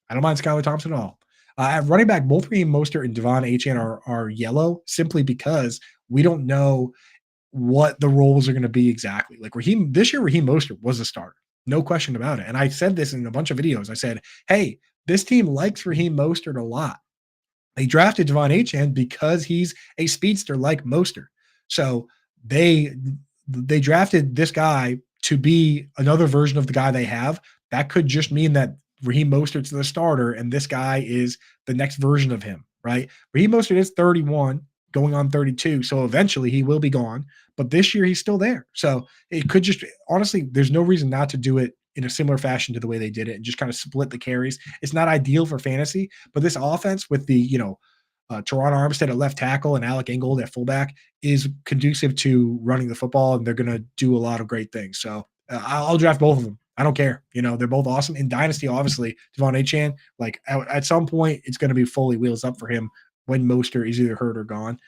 S1: I don't mind Skylar Thompson at all. At running back, both Raheem Mostert and Devon Achane are yellow simply because we don't know what the roles are going to be exactly. Like Raheem Mostert was a starter. No question about it. And I said this in a bunch of videos. I said, hey, this team likes Raheem Mostert a lot. They drafted Devon Achane because he's a speedster like Mostert. So they drafted this guy to be another version of the guy they have. That could just mean that Raheem Mostert's the starter, and this guy is the next version of him, right? Raheem Mostert is 31, going on 32, so eventually he will be gone. But this year he's still there. So it could just – honestly, there's no reason not to do it in a similar fashion to the way they did it and just kind of split the carries. It's not ideal for fantasy, but this offense with the, Teron Armstead at left tackle and Alec Ingold at fullback is conducive to running the football, and they're going to do a lot of great things. So I'll draft both of them. I don't care. They're both awesome. In Dynasty, obviously, Devon Achane, like at some point, it's going to be fully wheels up for him when Mostert is either hurt or gone.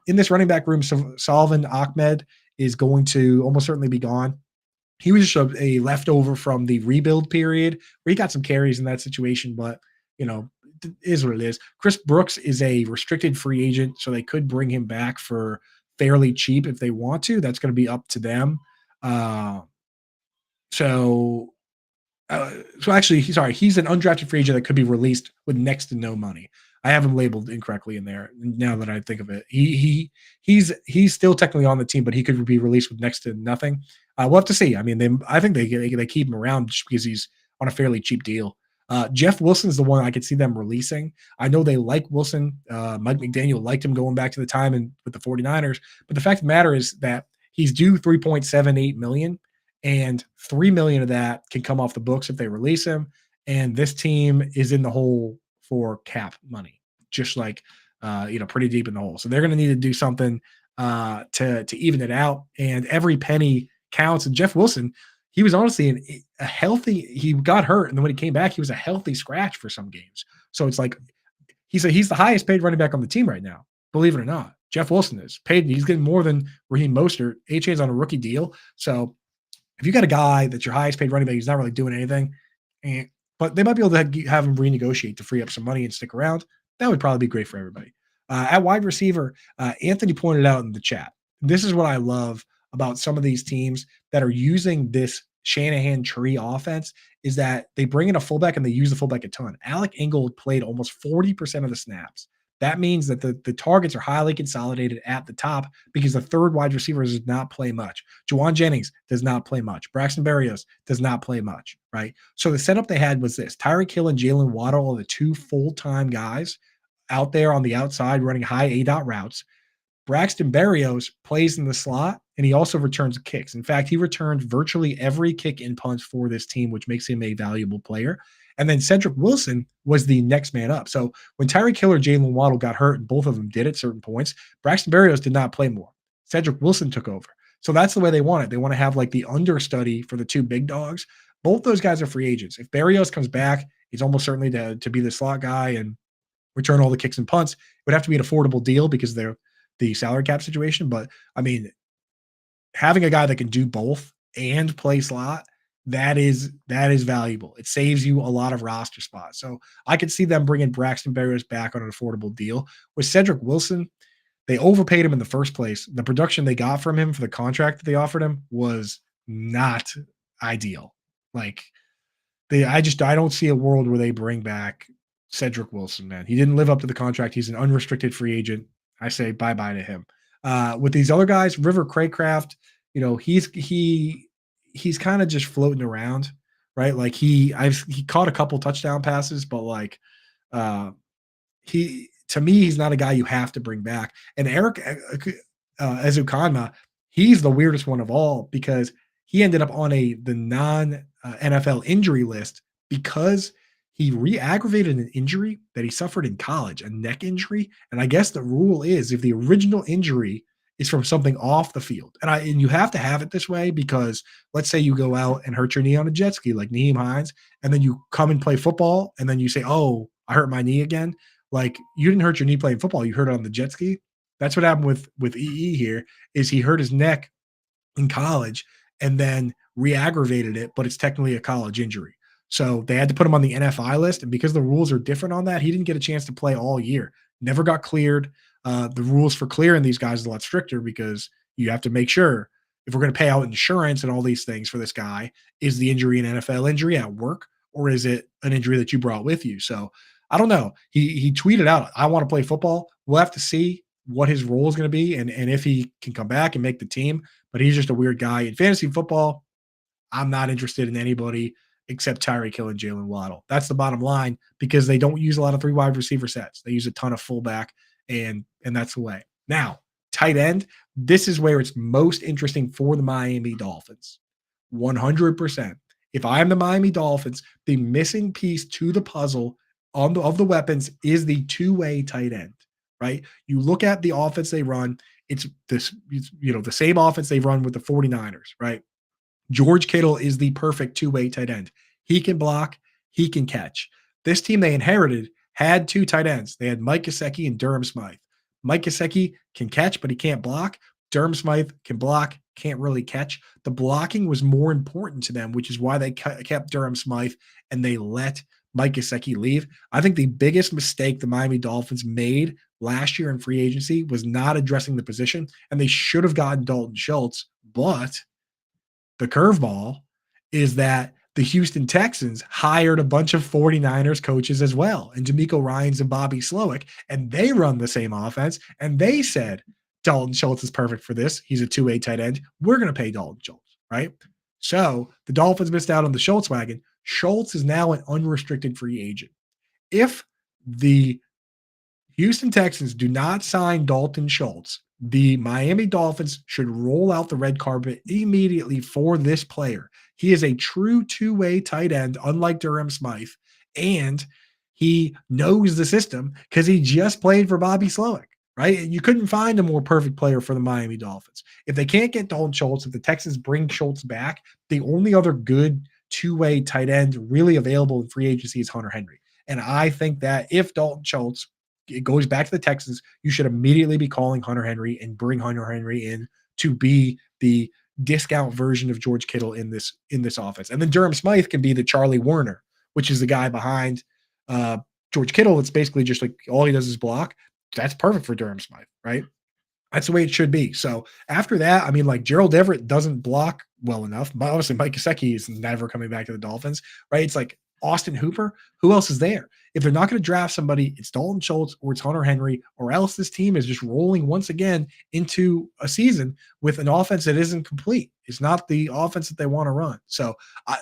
S1: In this running back room, Salvon Ahmed is going to almost certainly be gone. He was just a leftover from the rebuild period where he got some carries in that situation, but, it is what it is. Chris Brooks is a restricted free agent, so they could bring him back for fairly cheap if they want to. That's going to be up to them. So actually, he's an undrafted free agent that could be released with next to no money. I have him labeled incorrectly in there now that I think of it. He's still technically on the team, but he could be released with next to nothing. We'll have to see. I mean, I think they keep him around just because he's on a fairly cheap deal. Jeff Wilson's the one I could see them releasing. I know they like Wilson. Mike McDaniel liked him going back to the time with the 49ers. But the fact of the matter is that he's due $3.78 million, and $3 million of that can come off the books if they release him. And this team is in the hole for cap money, just like pretty deep in the hole. So they're going to need to do something to even it out. And every penny counts. And Jeff Wilson, he was honestly a healthy. He got hurt, and then when he came back, he was a healthy scratch for some games. So it's like he's the highest paid running back on the team right now. Believe it or not, Jeff Wilson is paid. He's getting more than Raheem Mostert. Achane's on a rookie deal. So if you got a guy that's your highest paid running back, he's not really doing anything, And but they might be able to have him renegotiate to free up some money and stick around. That would probably be great for everybody. At wide receiver, Anthony pointed out in the chat. This is what I love about some of these teams that are using this Shanahan tree offense is that they bring in a fullback and they use the fullback a ton. Alec Ingold played almost 40% of the snaps. That means that the targets are highly consolidated at the top because the third wide receiver does not play much. Juwan Jennings does not play much. Braxton Berrios does not play much, right? So the setup they had was this. Tyreek Hill and Jalen Waddle are the two full-time guys out there on the outside running high A-dot routes. Braxton Berrios plays in the slot, and he also returns kicks. In fact, he returned virtually every kick and punch for this team, which makes him a valuable player. And then Cedrick Wilson was the next man up. So when Tyreek Hill or Jalen Waddle got hurt, and both of them did at certain points, Braxton Berrios did not play more. Cedrick Wilson took over. So that's the way they want it. They want to have like the understudy for the two big dogs. Both those guys are free agents. If Berrios comes back, he's almost certainly to be the slot guy and return all the kicks and punts. It would have to be an affordable deal because they're the salary cap situation. But I mean, having a guy that can do both and play slot, that is valuable. It saves you a lot of roster spots. So I could see them bringing Braxton Berrios back on an affordable deal. With Cedrick Wilson, they overpaid him in the first place. The production they got from him for the contract that they offered him was not ideal. Like I don't see a world where they bring back Cedrick Wilson, man. He didn't live up to the contract. He's an unrestricted free agent. I say bye-bye to him. With these other guys, River Cracraft, he's kind of just floating around, right? Like he caught a couple touchdown passes, but like to me, he's not a guy you have to bring back. And Eric Ezukanma, he's the weirdest one of all because he ended up on the non NFL injury list because he re-aggravated an injury that he suffered in college, a neck injury. And I guess the rule is if the original injury is from something off the field, and you have to have it this way because let's say you go out and hurt your knee on a jet ski like Nyheim Hines, and then you come and play football, and then you say, "Oh, I hurt my knee again." Like you didn't hurt your knee playing football, you hurt it on the jet ski. That's what happened with EE here. Is he hurt his neck in college and then re-aggravated it, but it's technically a college injury. So they had to put him on the NFI list. And because the rules are different on that, he didn't get a chance to play all year. Never got cleared. The rules for clearing these guys is a lot stricter because you have to make sure if we're going to pay out insurance and all these things for this guy, is the injury an NFL injury at work or is it an injury that you brought with you? So I don't know. He tweeted out, I want to play football. We'll have to see what his role is going to be and if he can come back and make the team. But he's just a weird guy. In fantasy football, I'm not interested in anybody except Tyreek Hill and Jalen Waddle. That's the bottom line because they don't use a lot of three wide receiver sets. They use a ton of fullback, and that's the way. Now, tight end, this is where it's most interesting for the Miami Dolphins. 100%. If I'm the Miami Dolphins, the missing piece to the puzzle of the weapons is the two-way tight end, right? You look at the offense they run, it's the same offense they run with the 49ers, right? George Kittle is the perfect two-way tight end. He can block, he can catch. This team they inherited had two tight ends. They had Mike Gesicki and Durham Smythe. Mike Gesicki can catch, but he can't block. Durham Smythe can block, can't really catch. The blocking was more important to them, which is why they kept Durham Smythe and they let Mike Gesicki leave. I think the biggest mistake the Miami Dolphins made last year in free agency was not addressing the position, and they should have gotten Dalton Schultz, but the curveball is that the Houston Texans hired a bunch of 49ers coaches as well, and D'Amico Ryans and Bobby Slowick, and they run the same offense, and they said, Dalton Schultz is perfect for this. He's a two-way tight end. We're going to pay Dalton Schultz, right? So the Dolphins missed out on the Schultz wagon. Schultz is now an unrestricted free agent. If the Houston Texans do not sign Dalton Schultz, the Miami Dolphins should roll out the red carpet immediately for this player. He is a true two-way tight end, unlike Durham Smythe, and he knows the system because he just played for Bobby Slowick, right? And you couldn't find a more perfect player for the Miami Dolphins. If they can't get Dalton Schultz, if the Texans bring Schultz back, the only other good two-way tight end really available in free agency is Hunter Henry. And I think that if Dalton Schultz it goes back to the Texans, you should immediately be calling Hunter Henry and bring Hunter Henry in to be the discount version of George Kittle in this offense. And then Durham Smythe can be the Charlie Warner which is the guy behind George Kittle. It's basically just like all he does is block. That's perfect for Durham Smythe, right? That's the way it should be. So after that, I mean, like Gerald Everett doesn't block well enough. But obviously, Mike Gesicki is never coming back to the Dolphins, right? It's like Austin Hooper. Who else is there? If they're not going to draft somebody, it's Dalton Schultz or it's Hunter Henry, or else this team is just rolling once again into a season with an offense that isn't complete. It's not the offense that they want to run. So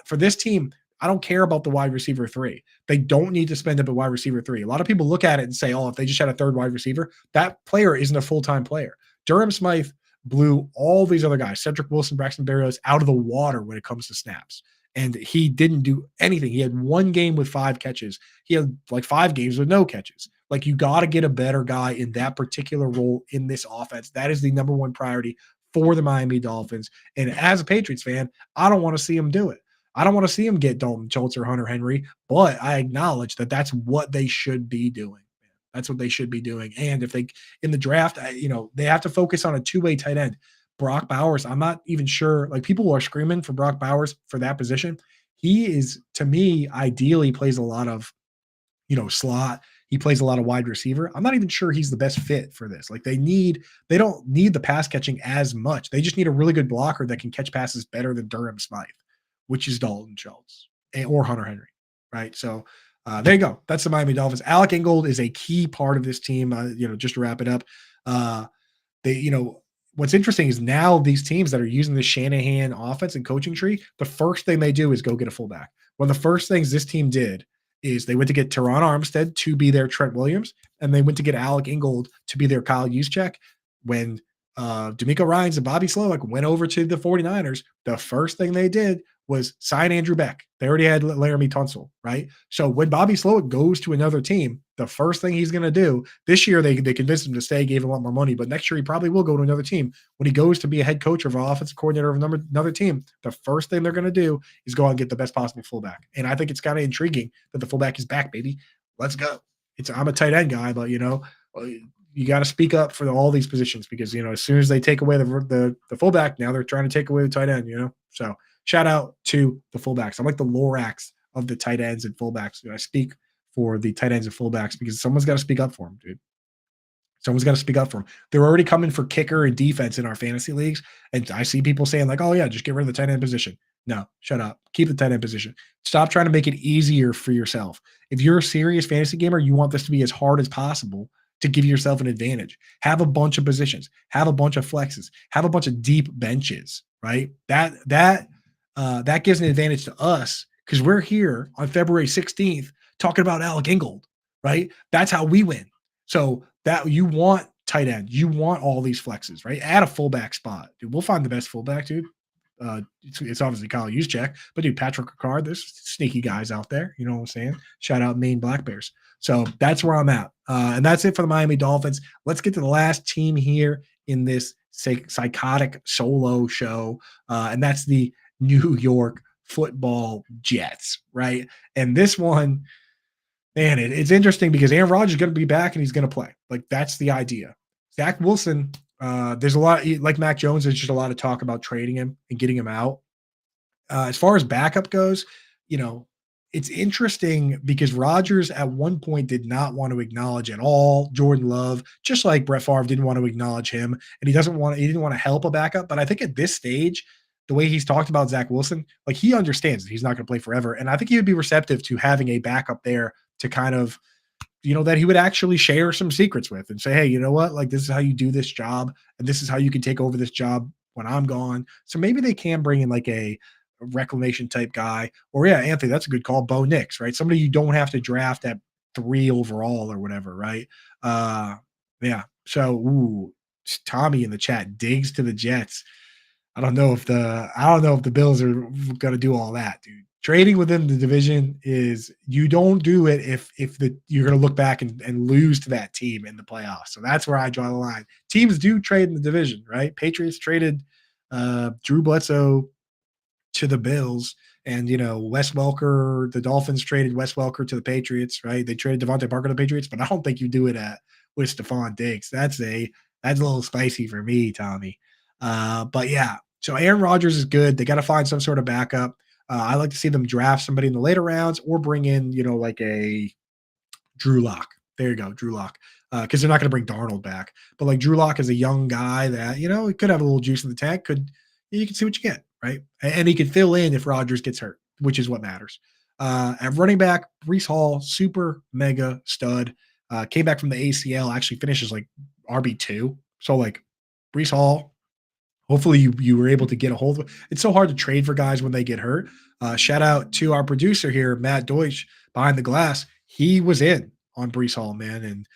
S1: for this team, I don't care about the wide receiver three. They don't need to spend up at wide receiver three. A lot of people look at it and say, oh, if they just had a third wide receiver, that player isn't a full-time player. Durham Smythe blew all these other guys, Cedrick Wilson, Braxton Berrios, out of the water when it comes to snaps. And he didn't do anything. He had one game with 5 catches. He had like 5 games with no catches. Like, you got to get a better guy in that particular role in this offense. That is the number one priority for the Miami Dolphins. And as a Patriots fan, I don't want to see him do it. I don't want to see him get Dalton Schultz or Hunter Henry, but I acknowledge that that's what they should be doing. That's what they should be doing. And if they, in the draft, they have to focus on a two-way tight end. Brock Bowers, I'm not even sure. Like, people are screaming for Brock Bowers for that position. He is, to me, ideally plays a lot of, slot. He plays a lot of wide receiver. I'm not even sure he's the best fit for this. Like, they don't need the pass catching as much. They just need a really good blocker that can catch passes better than Durham Smythe, which is Dalton Schultz or Hunter Henry, right? So there you go. That's the Miami Dolphins. Alec Ingold is a key part of this team. Just to wrap it up, what's interesting is now these teams that are using the Shanahan offense and coaching tree, the first thing they do is go get a fullback. One of the first things this team did is they went to get Teron Armstead to be their Trent Williams, and they went to get Alec Ingold to be their Kyle Juszczyk. When D'Amico Ryans and Bobby Slowick went over to the 49ers, the first thing they did was sign Andrew Beck. They already had Laramie Tunsil, right? So when Bobby Slowick goes to another team, the first thing he's going to do, this year they convinced him to stay, gave him a lot more money, but next year he probably will go to another team. When he goes to be a head coach or an offensive coordinator of another team, the first thing they're going to do is go out and get the best possible fullback. And I think it's kind of intriguing that the fullback is back, baby. Let's go. I'm a tight end guy, but you got to speak up for all these positions because, as soon as they take away the fullback, now they're trying to take away the tight end, So shout out to the fullbacks. I'm like the Lorax of the tight ends and fullbacks. I speak for the tight ends and fullbacks because someone's got to speak up for them, dude. Someone's got to speak up for them. They're already coming for kicker and defense in our fantasy leagues. And I see people saying like, oh yeah, just get rid of the tight end position. No, shut up. Keep the tight end position. Stop trying to make it easier for yourself. If you're a serious fantasy gamer, you want this to be as hard as possible to give yourself an advantage. Have a bunch of positions, have a bunch of flexes, have a bunch of deep benches, right? That gives an advantage to us because we're here on February 16th talking about Alec Ingold, right? That's how we win. So that you want tight end, you want all these flexes, right? Add a fullback spot, dude. We'll find the best fullback, dude. It's obviously Kyle Juszczyk, but dude, Patrick Ricard, there's sneaky guys out there. You know what I'm saying? Shout out Maine Black Bears. So that's where I'm at. And that's it for the Miami Dolphins. Let's get to the last team here in this psychotic solo show. And that's the New York Football Jets, right? And this one, man, it's interesting because Aaron Rodgers is going to be back and he's going to play. Like, that's the idea. Zach Wilson, there's a lot, like Mac Jones, there's just a lot of talk about trading him and getting him out. As far as backup goes, it's interesting because Rodgers at one point did not want to acknowledge at all Jordan Love, just like Brett Favre didn't want to acknowledge him, and he didn't want to help a backup. But I think at this stage, the way he's talked about Zach Wilson, like, he understands that he's not going to play forever. And I think he would be receptive to having a backup there to kind of, that he would actually share some secrets with and say, hey, you know what? Like, this is how you do this job. And this is how you can take over this job when I'm gone. So maybe they can bring in like a reclamation type guy, or yeah, Anthony, that's a good call. Bo Nix, right? Somebody you don't have to draft at 3 overall or whatever, right? Yeah. So, Tommy in the chat digs to the Jets. I don't know if the Bills are going to do all that, dude. Trading within the division is, you don't do it if you're going to look back and lose to that team in the playoffs. So that's where I draw the line. Teams do trade in the division, right? Patriots traded Drew Bledsoe to the Bills, and Wes Welker, the Dolphins traded Wes Welker to the Patriots, right? They traded Devontae Parker to the Patriots, but I don't think you do it with Stephon Diggs. That's a little spicy for me, Tommy. But yeah, so Aaron Rodgers is good. They got to find some sort of backup. I like to see them draft somebody in the later rounds or bring in, like a Drew Lock. There you go, Drew Lock. Because they're not going to bring Darnold back. But like Drew Lock is a young guy that, he could have a little juice in the tank. You can see what you get, right? And he could fill in if Rodgers gets hurt, which is what matters. At running back, Breece Hall, super mega stud. Came back from the ACL, actually finishes like RB2. So like Breece Hall, hopefully you were able to get a hold of it. It's so hard to trade for guys when they get hurt. Shout out to our producer here, Matt Deutsch, behind the glass. He was in on Breece Hall, man. And,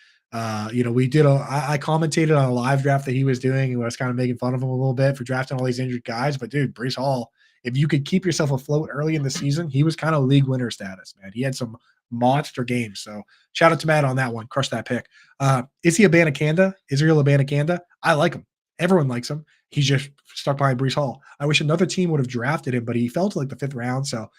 S1: we did I commentated on a live draft that he was doing, and I was kind of making fun of him a little bit for drafting all these injured guys. But, dude, Breece Hall, if you could keep yourself afloat early in the season, he was kind of league winner status, man. He had some monster games. So shout out to Matt on that one. Crush that pick. Is he Abanikanda? Israel Abanikanda? I like him. Everyone likes him. He's just stuck behind Breece Hall. I wish another team would have drafted him, but he fell to like the 5th round. So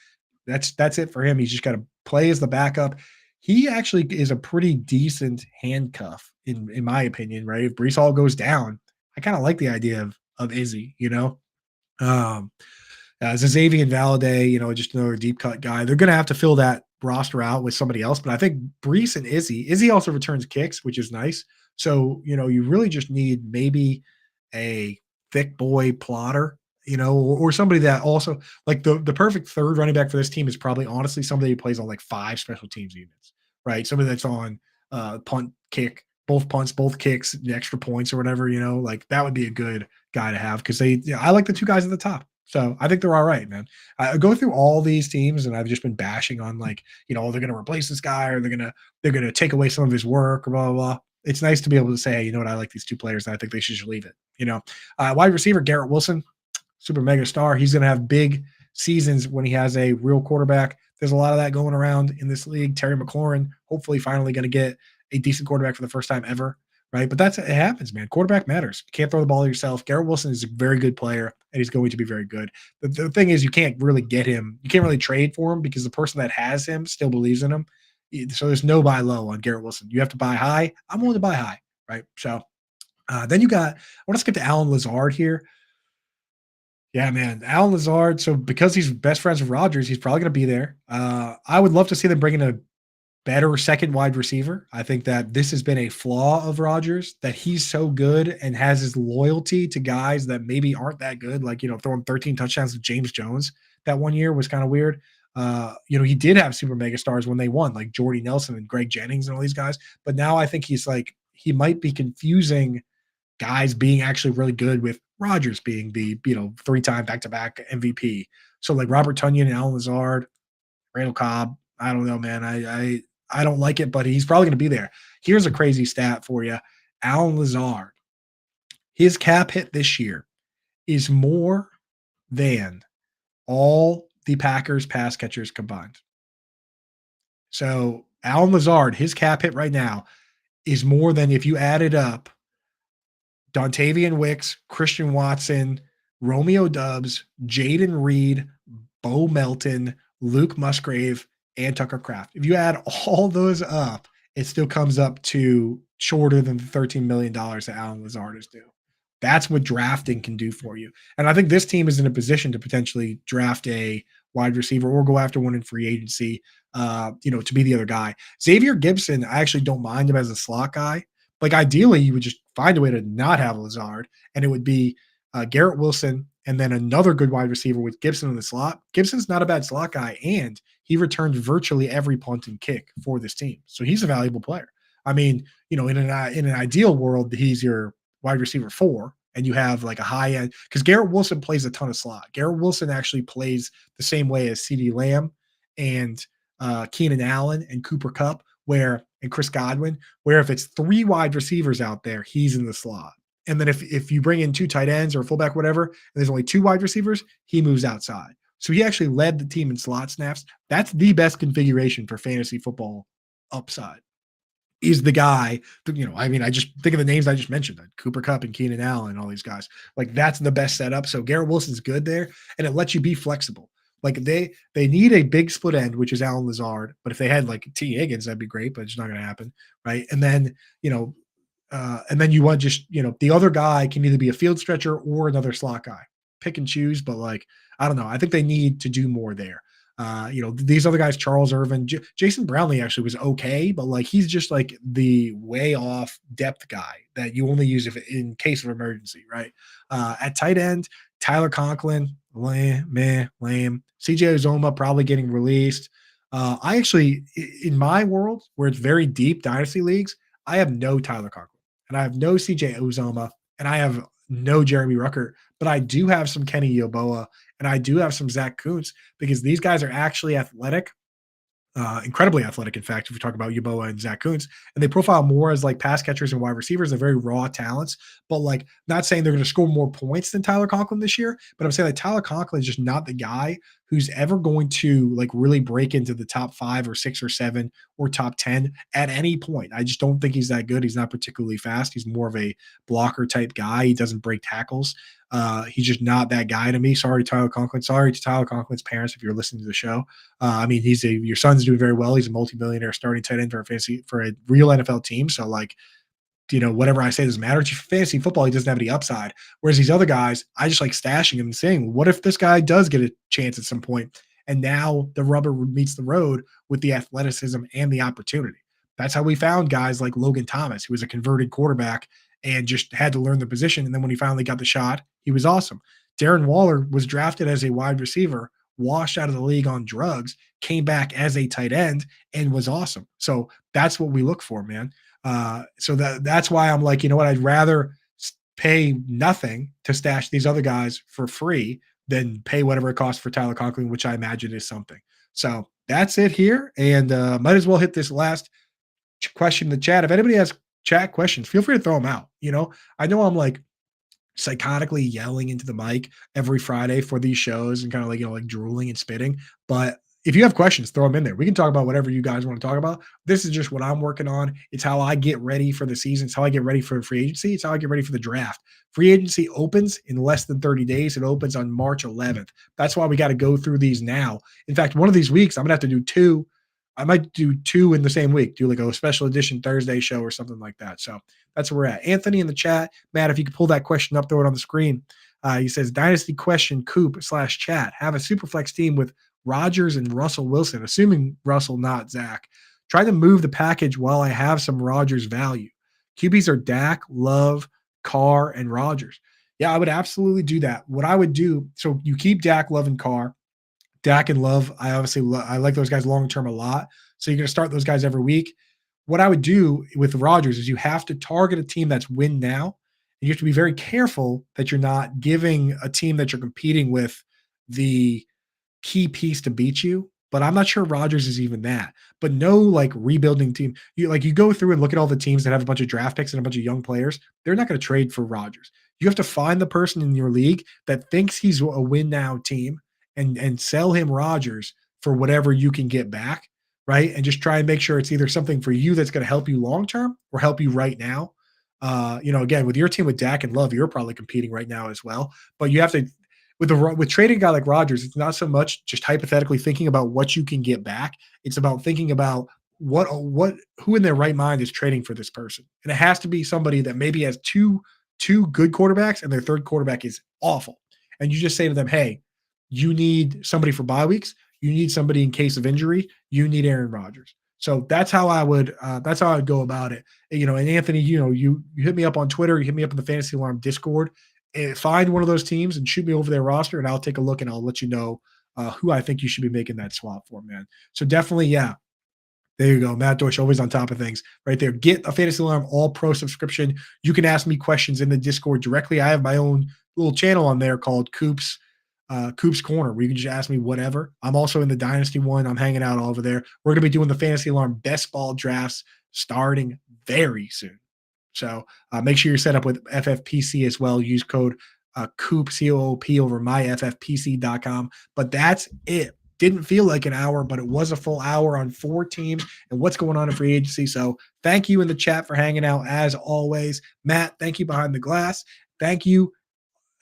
S1: that's it for him. He's just got to play as the backup. He actually is a pretty decent handcuff, in my opinion, right? If Breece Hall goes down, I kind of like the idea of Izzy, Xavier Valade, just another deep cut guy. They're going to have to fill that roster out with somebody else. But I think Breece and Izzy also returns kicks, which is nice. So, you really just need maybe a thick boy plotter, or somebody that also like the perfect third running back for this team is probably honestly somebody who plays on like 5 special teams units, right? Somebody that's on punt, kick, both punts, both kicks, the extra points or whatever, like that would be a good guy to have because I like the 2 guys at the top. So I think they're all right, man. I go through all these teams and I've just been bashing on like, they're going to replace this guy or they're going to take away some of his work or blah, blah, blah. It's nice to be able to say, hey, you know what? I like these 2 players and I think they should just leave it, wide receiver, Garrett Wilson, super mega star. He's going to have big seasons when he has a real quarterback. There's a lot of that going around in this league. Terry McLaurin, hopefully finally going to get a decent quarterback for the first time ever. Right. But it happens, man. Quarterback matters. You can't throw the ball yourself. Garrett Wilson is a very good player and he's going to be very good. The thing is, you can't really get him. You can't really trade for him because the person that has him still believes in him. So there's no buy low on Garrett Wilson. You have to buy high. I'm willing to buy high. Right. So then I want to skip to Alan Lazard here. Yeah, man. Alan Lazard. So because he's best friends with Rodgers, he's probably going to be there. I would love to see them bring in a better second wide receiver. I think that this has been a flaw of Rodgers, that he's so good and has his loyalty to guys that maybe aren't that good. Like, throwing 13 touchdowns to James Jones that one year was kind of weird. He did have super mega stars when they won, like Jordy Nelson and Greg Jennings and all these guys. But now I think he might be confusing guys being actually really good with Rodgers being the, 3-time back-to-back MVP. So like Robert Tonyan and Alan Lazard, Randall Cobb, I don't know, man. I don't like it, but he's probably going to be there. Here's a crazy stat for you. Alan Lazard, his cap hit this year is more than all the Packers pass catchers combined. So Alan Lazard, his cap hit right now is more than if you added up Dontavian Wicks, Christian Watson, Romeo Doubs, Jaden Reed, Bo Melton, Luke Musgrave, and Tucker Kraft. If you add all those up, it still comes up to shorter than the $13 million that Alan Lazard is due. That's what drafting can do for you. And I think this team is in a position to potentially draft a wide receiver or go after one in free agency, to be the other guy. Xavier Gibson, I actually don't mind him as a slot guy. Like ideally, you would just find a way to not have Lazard, and it would be Garrett Wilson and then another good wide receiver with Gibson in the slot. Gibson's not a bad slot guy, and he returned virtually every punt and kick for this team. So he's a valuable player. I mean, in an ideal world, he's your wide receiver 4, and you have like a high end because Garrett Wilson plays a ton of slot. Garrett Wilson actually plays the same way as CeeDee Lamb and Keenan Allen and Cooper Kupp, and Chris Godwin, where if it's 3 wide receivers out there, he's in the slot. And then if you bring in 2 tight ends or a fullback, whatever, and there's only 2 wide receivers, he moves outside. So he actually led the team in slot snaps. That's the best configuration for fantasy football upside. Is the guy, I just think of the names I just mentioned, Cooper Kupp and Keenan Allen and all these guys. Like that's the best setup. So Garrett Wilson's good there, and it lets you be flexible. Like they need a big split end, which is Alan Lazard. But if they had like T. Higgins, that'd be great, but it's not going to happen, right? And then and then you want just the other guy can either be a field stretcher or another slot guy. pick and choose, but like, I don't know. I think they need to do more there. These other guys, Charles Irvin, Jason Brownlee actually was okay, but like he's just like the way off depth guy that you only use if in case of emergency, right? At tight end, Tyler Conklin, lame. CJ Uzoma probably getting released. I actually, in my world where it's very deep dynasty leagues, I have no Tyler Conklin and I have no CJ Uzoma and I have no Jeremy Rucker, but I do have some Kenny Yoboa and I do have some Zach Kuntz because these guys are actually athletic, incredibly athletic. In fact, if we talk about Yaboa and Zach Kuntz, and they profile more as like pass catchers and wide receivers, they're very raw talents. But like, not saying they're going to score more points than Tyler Conklin this year, but I'm saying that Tyler Conklin is just not the guy who's ever going to like really break into the top 5 or 6 or 7 or top 10 at any point. I just don't think he's that good. He's not particularly fast. He's more of a blocker type guy. He doesn't break tackles. He's just not that guy to me. Sorry, Tyler Conklin. Sorry to Tyler Conklin's parents if you're listening to the show. I mean, your son's doing very well. He's a multimillionaire starting tight end for a real NFL team. So like, whatever I say doesn't matter. It's fantasy football. He doesn't have any upside. Whereas these other guys, I just like stashing him and saying, what if this guy does get a chance at some point? And now the rubber meets the road with the athleticism and the opportunity. That's how we found guys like Logan Thomas, who was a converted quarterback and just had to learn the position. And then when he finally got the shot, he was awesome. Darren Waller was drafted as a wide receiver, washed out of the league on drugs, came back as a tight end, and was awesome. So that's what we look for, man. So that's why I'm like, you know what? I'd rather pay nothing to stash these other guys for free than pay whatever it costs for Tyler Conklin, which I imagine is something. So that's it here. And might as well hit this last question in the chat. If anybody has chat questions, feel free to throw them out. I know I'm like psychotically yelling into the mic every Friday for these shows and kind of like, like drooling and spitting. But if you have questions, throw them in there. We can talk about whatever you guys want to talk about. This is just what I'm working on. It's how I get ready for the season. It's how I get ready for free agency. It's how I get ready for the draft. Free agency opens in less than 30 days. It opens on March 11th. That's why we got to go through these now. In fact, one of these weeks, I'm going to have to do 2. I might do 2 in the same week, do like a special edition Thursday show or something like that. So that's where we're at. Anthony in the chat. Matt, if you could pull that question up, throw it on the screen. He says, Dynasty question, Coop/chat. Have a super flex team with Rodgers and Russell Wilson, assuming Russell, not Zach. Try to move the package while I have some Rodgers value. QBs are Dak, Love, Carr, and Rodgers. Yeah, I would absolutely do that. What I would do, so you keep Dak, Love, and Carr. Dak and Love, I like those guys long-term a lot. So you're going to start those guys every week. What I would do with Rodgers is you have to target a team that's win now. And you have to be very careful that you're not giving a team that you're competing with the key piece to beat you. But I'm not sure Rodgers is even that. But no like rebuilding team. You go through and look at all the teams that have a bunch of draft picks and a bunch of young players. They're not going to trade for Rodgers. You have to find the person in your league that thinks he's a win now team and sell him Rodgers for whatever you can get back, right? And just try and make sure it's either something for you that's going to help you long term or help you right now. Again, with your team with Dak and Love, you're probably competing right now as well. But you have to with trading a guy like Rodgers, it's not so much just hypothetically thinking about what you can get back. It's about thinking about who in their right mind is trading for this person. And it has to be somebody that maybe has two good quarterbacks and their third quarterback is awful. And you just say to them, hey, you need somebody for bye weeks. You need somebody in case of injury. You need Aaron Rodgers. So that's how I would go about it. And Anthony, you hit me up on Twitter, you hit me up in the Fantasy Alarm Discord, and find one of those teams and shoot me over their roster, and I'll take a look and I'll let you know who I think you should be making that swap for, man. So definitely, yeah. There you go. Matt Deutsch, always on top of things right there. Get a Fantasy Alarm All-Pro subscription. You can ask me questions in the Discord directly. I have my own little channel on there called Coop's Corner, where you can just ask me whatever. I'm also in the Dynasty one. I'm hanging out all over there. We're going to be doing the Fantasy Alarm Best Ball drafts starting very soon. So make sure you're set up with FFPC as well. Use code Coop, COOP, over myffpc.com. But that's it. Didn't feel like an hour, but it was a full hour on 4 teams and what's going on in free agency. So thank you in the chat for hanging out as always. Matt, thank you behind the glass. Thank you,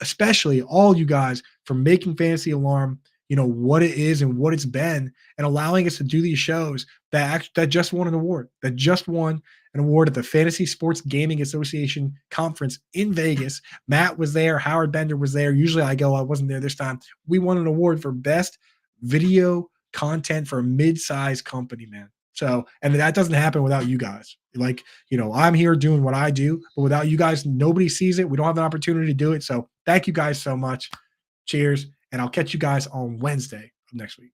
S1: especially all you guys, for making Fantasy Alarm, what it is and what it's been, and allowing us to do these shows that just won an award, that just won an award at the Fantasy Sports Gaming Association conference in Vegas. Matt was there. Howard Bender was there. Usually I go. I wasn't there this time. We won an award for best video content for a mid-sized company, man. So, and that doesn't happen without you guys. Like, I'm here doing what I do, but without you guys, nobody sees it. We don't have an opportunity to do it. So thank you guys so much. Cheers. And I'll catch you guys on Wednesday of next week.